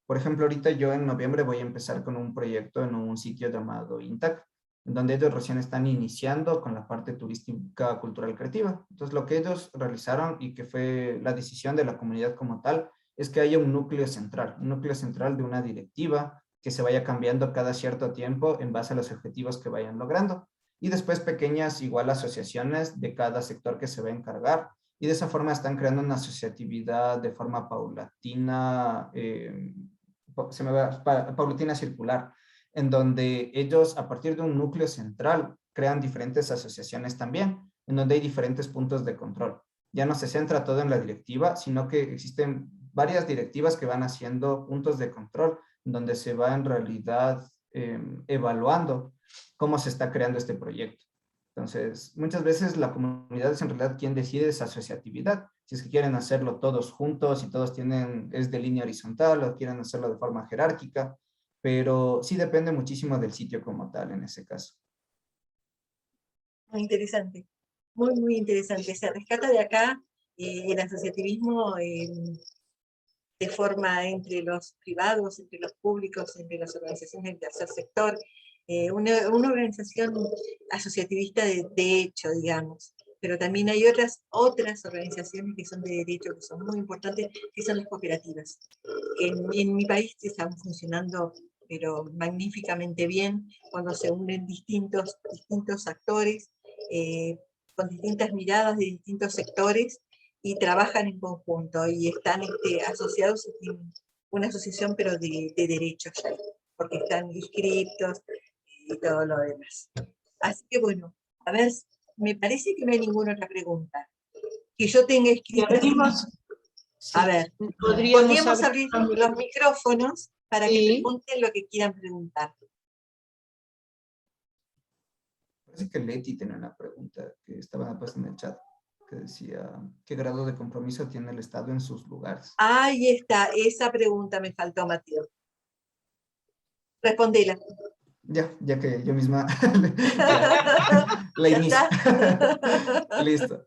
Por ejemplo, ahorita yo en noviembre voy a empezar con un proyecto en un sitio llamado INTAC, en donde ellos recién están iniciando con la parte turística, cultural, creativa. Entonces, lo que ellos realizaron y que fue la decisión de la comunidad como tal, es que haya un núcleo central de una directiva que se vaya cambiando cada cierto tiempo en base a los objetivos que vayan logrando. Y después pequeñas igual asociaciones de cada sector que se va a encargar. Y de esa forma están creando una asociatividad de forma paulatina, paulatina circular, en donde ellos a partir de un núcleo central crean diferentes asociaciones también, en donde hay diferentes puntos de control. Ya no se centra todo en la directiva, sino que existen varias directivas que van haciendo puntos de control, donde se va en realidad evaluando cómo se está creando este proyecto. Entonces, muchas veces la comunidad es en realidad quien decide esa asociatividad. Si es que quieren hacerlo todos juntos y todos es de línea horizontal o quieren hacerlo de forma jerárquica, pero sí depende muchísimo del sitio como tal en ese caso. Muy interesante, muy, muy interesante. Se rescata de acá el asociativismo de forma entre los privados, entre los públicos, entre las organizaciones del tercer sector, una organización asociativista de hecho, digamos, pero también hay otras organizaciones que son de derecho, que son muy importantes, que son las cooperativas. En mi país están funcionando pero magníficamente bien, cuando se unen distintos actores, con distintas miradas de distintos sectores, y trabajan en conjunto, y están asociados en una asociación, pero de derechos, porque están inscritos y todo lo demás. Así que bueno, a ver, me parece que no hay ninguna otra pregunta que yo tenga escrita. A ver, podríamos abrir los micrófonos para que pregunten lo que quieran preguntar. Parece que Leti tiene una pregunta que estaba puesta en el chat, que decía, ¿qué grado de compromiso tiene el Estado en sus lugares? Ahí está, esa pregunta me faltó, Mateo. Respondela. Ya que yo misma la ¿Ya inicio. está? Listo.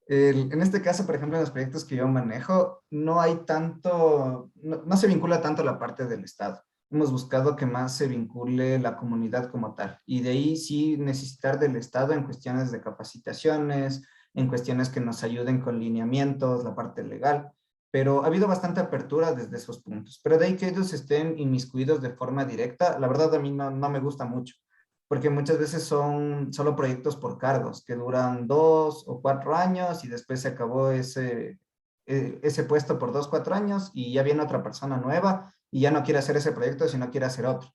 En este caso, por ejemplo, en los proyectos que yo manejo, no hay tanto, no se vincula tanto la parte del Estado. Hemos buscado que más se vincule la comunidad como tal. Y de ahí sí necesitar del Estado en cuestiones de capacitaciones, en cuestiones que nos ayuden con lineamientos, la parte legal. Pero ha habido bastante apertura desde esos puntos. Pero de ahí que ellos estén inmiscuidos de forma directa, la verdad a mí no me gusta mucho, porque muchas veces son solo proyectos por cargos que duran 2 o 4 años y después se acabó ese puesto por 2 o 4 años y ya viene otra persona nueva y ya no quiere hacer ese proyecto, sino quiere hacer otro.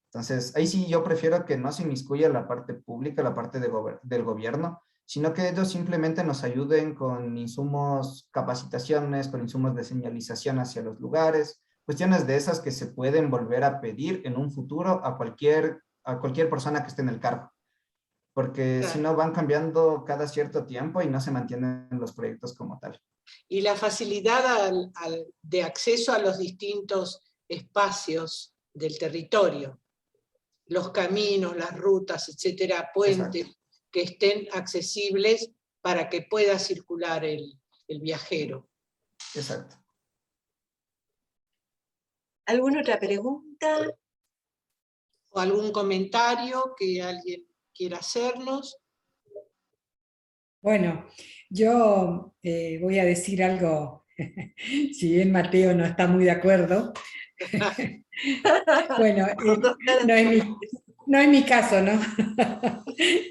Entonces, ahí sí yo prefiero que no se inmiscuya la parte pública, la parte del gobierno, sino que ellos simplemente nos ayuden con insumos, capacitaciones, con insumos de señalización hacia los lugares, cuestiones de esas que se pueden volver a pedir en un futuro a cualquier persona que esté en el cargo, porque si no van cambiando cada cierto tiempo y no se mantienen los proyectos como tal. Y la facilidad de acceso a los distintos espacios del territorio, los caminos, las rutas, etcétera, puentes, exacto, que estén accesibles para que pueda circular el viajero. Exacto. ¿Alguna otra pregunta? ¿O algún comentario que alguien quiera hacernos? Bueno, yo voy a decir algo, si bien Mateo no está muy de acuerdo. Bueno, no es mi caso, ¿no?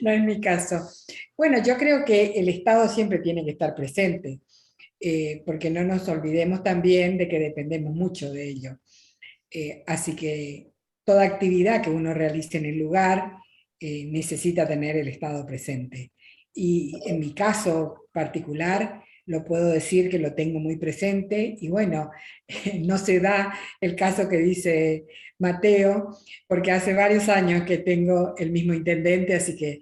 No es mi caso. Bueno, yo creo que el Estado siempre tiene que estar presente, porque no nos olvidemos también de que dependemos mucho de ello. Así que toda actividad que uno realice en el lugar necesita tener el Estado presente. Y en mi caso particular, lo puedo decir que lo tengo muy presente, y bueno, no se da el caso que dice Mateo, porque hace varios años que tengo el mismo intendente, así que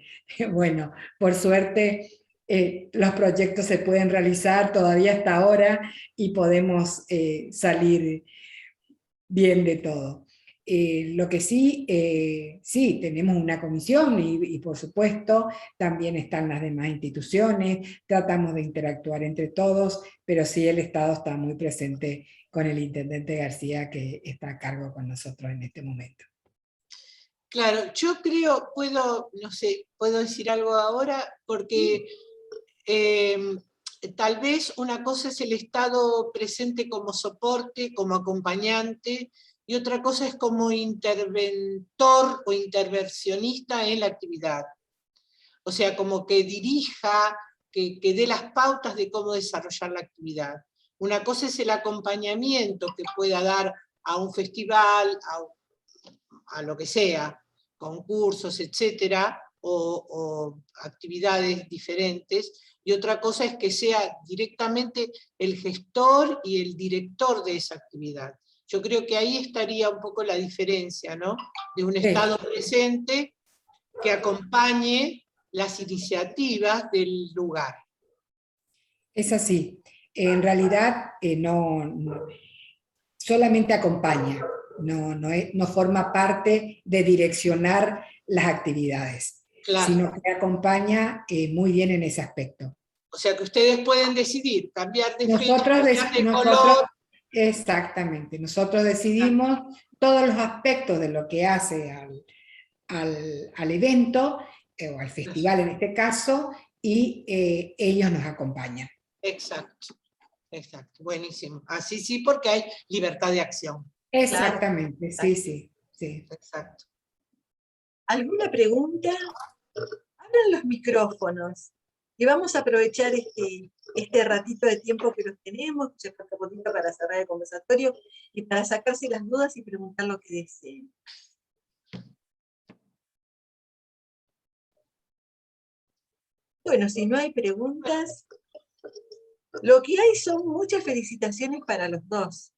bueno, por suerte los proyectos se pueden realizar todavía hasta ahora y podemos salir bien de todo. Lo que sí, sí, tenemos una comisión y por supuesto también están las demás instituciones, tratamos de interactuar entre todos, pero sí el Estado está muy presente con el intendente García, que está a cargo con nosotros en este momento. Claro, yo creo, no sé, puedo decir algo ahora, porque tal vez una cosa es el Estado presente como soporte, como acompañante, y otra cosa es como interventor o intervencionista en la actividad. O sea, como que dirija, que dé las pautas de cómo desarrollar la actividad. Una cosa es el acompañamiento que pueda dar a un festival, a lo que sea, concursos, etcétera, o actividades diferentes, y otra cosa es que sea directamente el gestor y el director de esa actividad. Yo creo que ahí estaría un poco la diferencia, ¿no? De un Estado presente que acompañe las iniciativas del lugar. Es así. En realidad solamente acompaña, no forma parte de direccionar las actividades, claro, sino que acompaña muy bien en ese aspecto. O sea que ustedes pueden decidir cambiar de fecha, de color. Exactamente, nosotros decidimos todos los aspectos de lo que hace al evento, o al festival en este caso, y ellos nos acompañan. Exacto, exacto, buenísimo. Así sí, porque hay libertad de acción. Exactamente, claro. Sí. Exacto. ¿Alguna pregunta? Abran los micrófonos. Y vamos a aprovechar este ratito de tiempo que los tenemos, ya falta poquito para cerrar el conversatorio, y para sacarse las dudas y preguntar lo que deseen. Bueno, si no hay preguntas, lo que hay son muchas felicitaciones para los dos.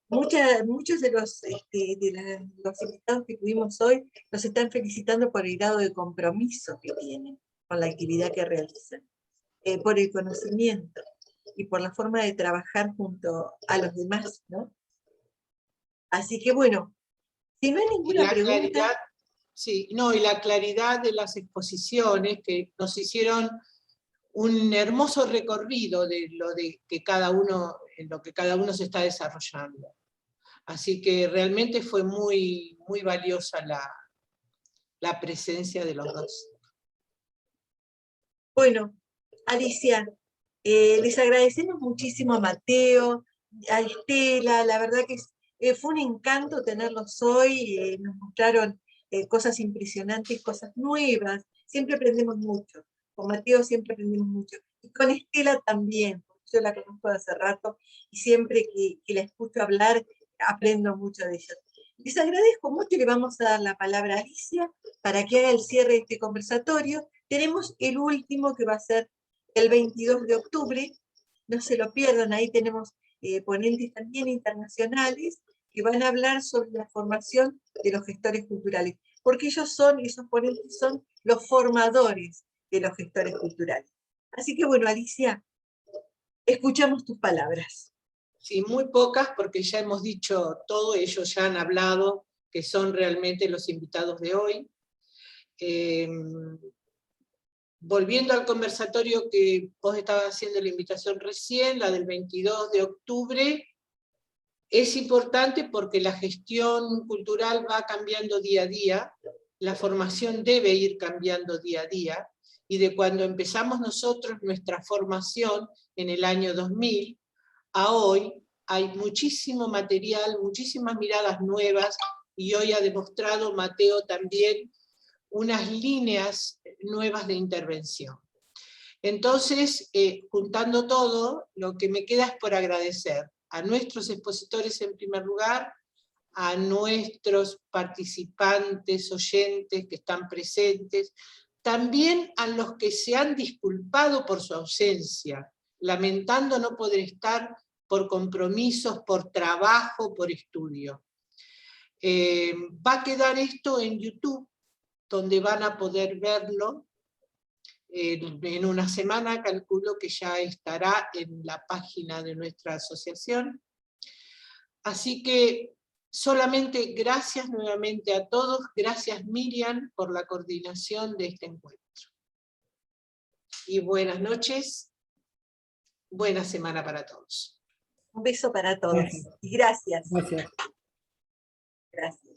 muchos de los invitados que tuvimos hoy nos están felicitando por el grado de compromiso que tienen con la actividad que realizan, por el conocimiento y por la forma de trabajar junto a los demás, ¿no? Así que bueno, si no hay ninguna pregunta... Sí, no, y la claridad de las exposiciones que nos hicieron un hermoso recorrido de lo que cada uno, en lo que cada uno se está desarrollando. Así que realmente fue muy, muy valiosa la presencia de los dos. Bueno, Alicia, les agradecemos muchísimo a Mateo, a Estela, la verdad que fue un encanto tenerlos hoy, nos mostraron cosas impresionantes, cosas nuevas, siempre aprendemos mucho, con Mateo siempre aprendemos mucho, y con Estela también, porque yo la conozco de hace rato, y siempre que la escucho hablar, aprendo mucho de ella. Les agradezco mucho y le vamos a dar la palabra a Alicia para que haga el cierre de este conversatorio. Tenemos el último que va a ser el 22 de octubre, no se lo pierdan, ahí tenemos ponentes también internacionales que van a hablar sobre la formación de los gestores culturales, porque esos ponentes son los formadores de los gestores culturales. Así que bueno, Alicia, escuchamos tus palabras. Sí, muy pocas, porque ya hemos dicho todo, ellos ya han hablado, que son realmente los invitados de hoy. Volviendo al conversatorio que vos estabas haciendo la invitación recién, la del 22 de octubre, es importante porque la gestión cultural va cambiando día a día, la formación debe ir cambiando día a día, y de cuando empezamos nosotros nuestra formación en el año 2000, a hoy hay muchísimo material, muchísimas miradas nuevas, y hoy ha demostrado Mateo también unas líneas nuevas de intervención. Entonces, juntando todo, lo que me queda es por agradecer a nuestros expositores en primer lugar, a nuestros participantes, oyentes que están presentes, también a los que se han disculpado por su ausencia, lamentando no poder estar por compromisos, por trabajo, por estudio. Va a quedar esto en YouTube, donde van a poder verlo. En una semana calculo que ya estará en la página de nuestra asociación. Así que solamente gracias nuevamente a todos, gracias Miriam por la coordinación de este encuentro. Y buenas noches, buena semana para todos. Un beso para todos. Gracias. Y gracias. Gracias. Gracias.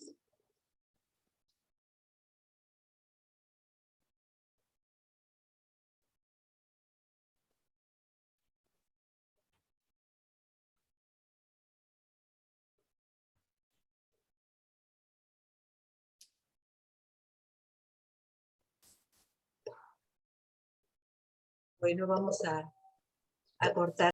Bueno, vamos a cortar.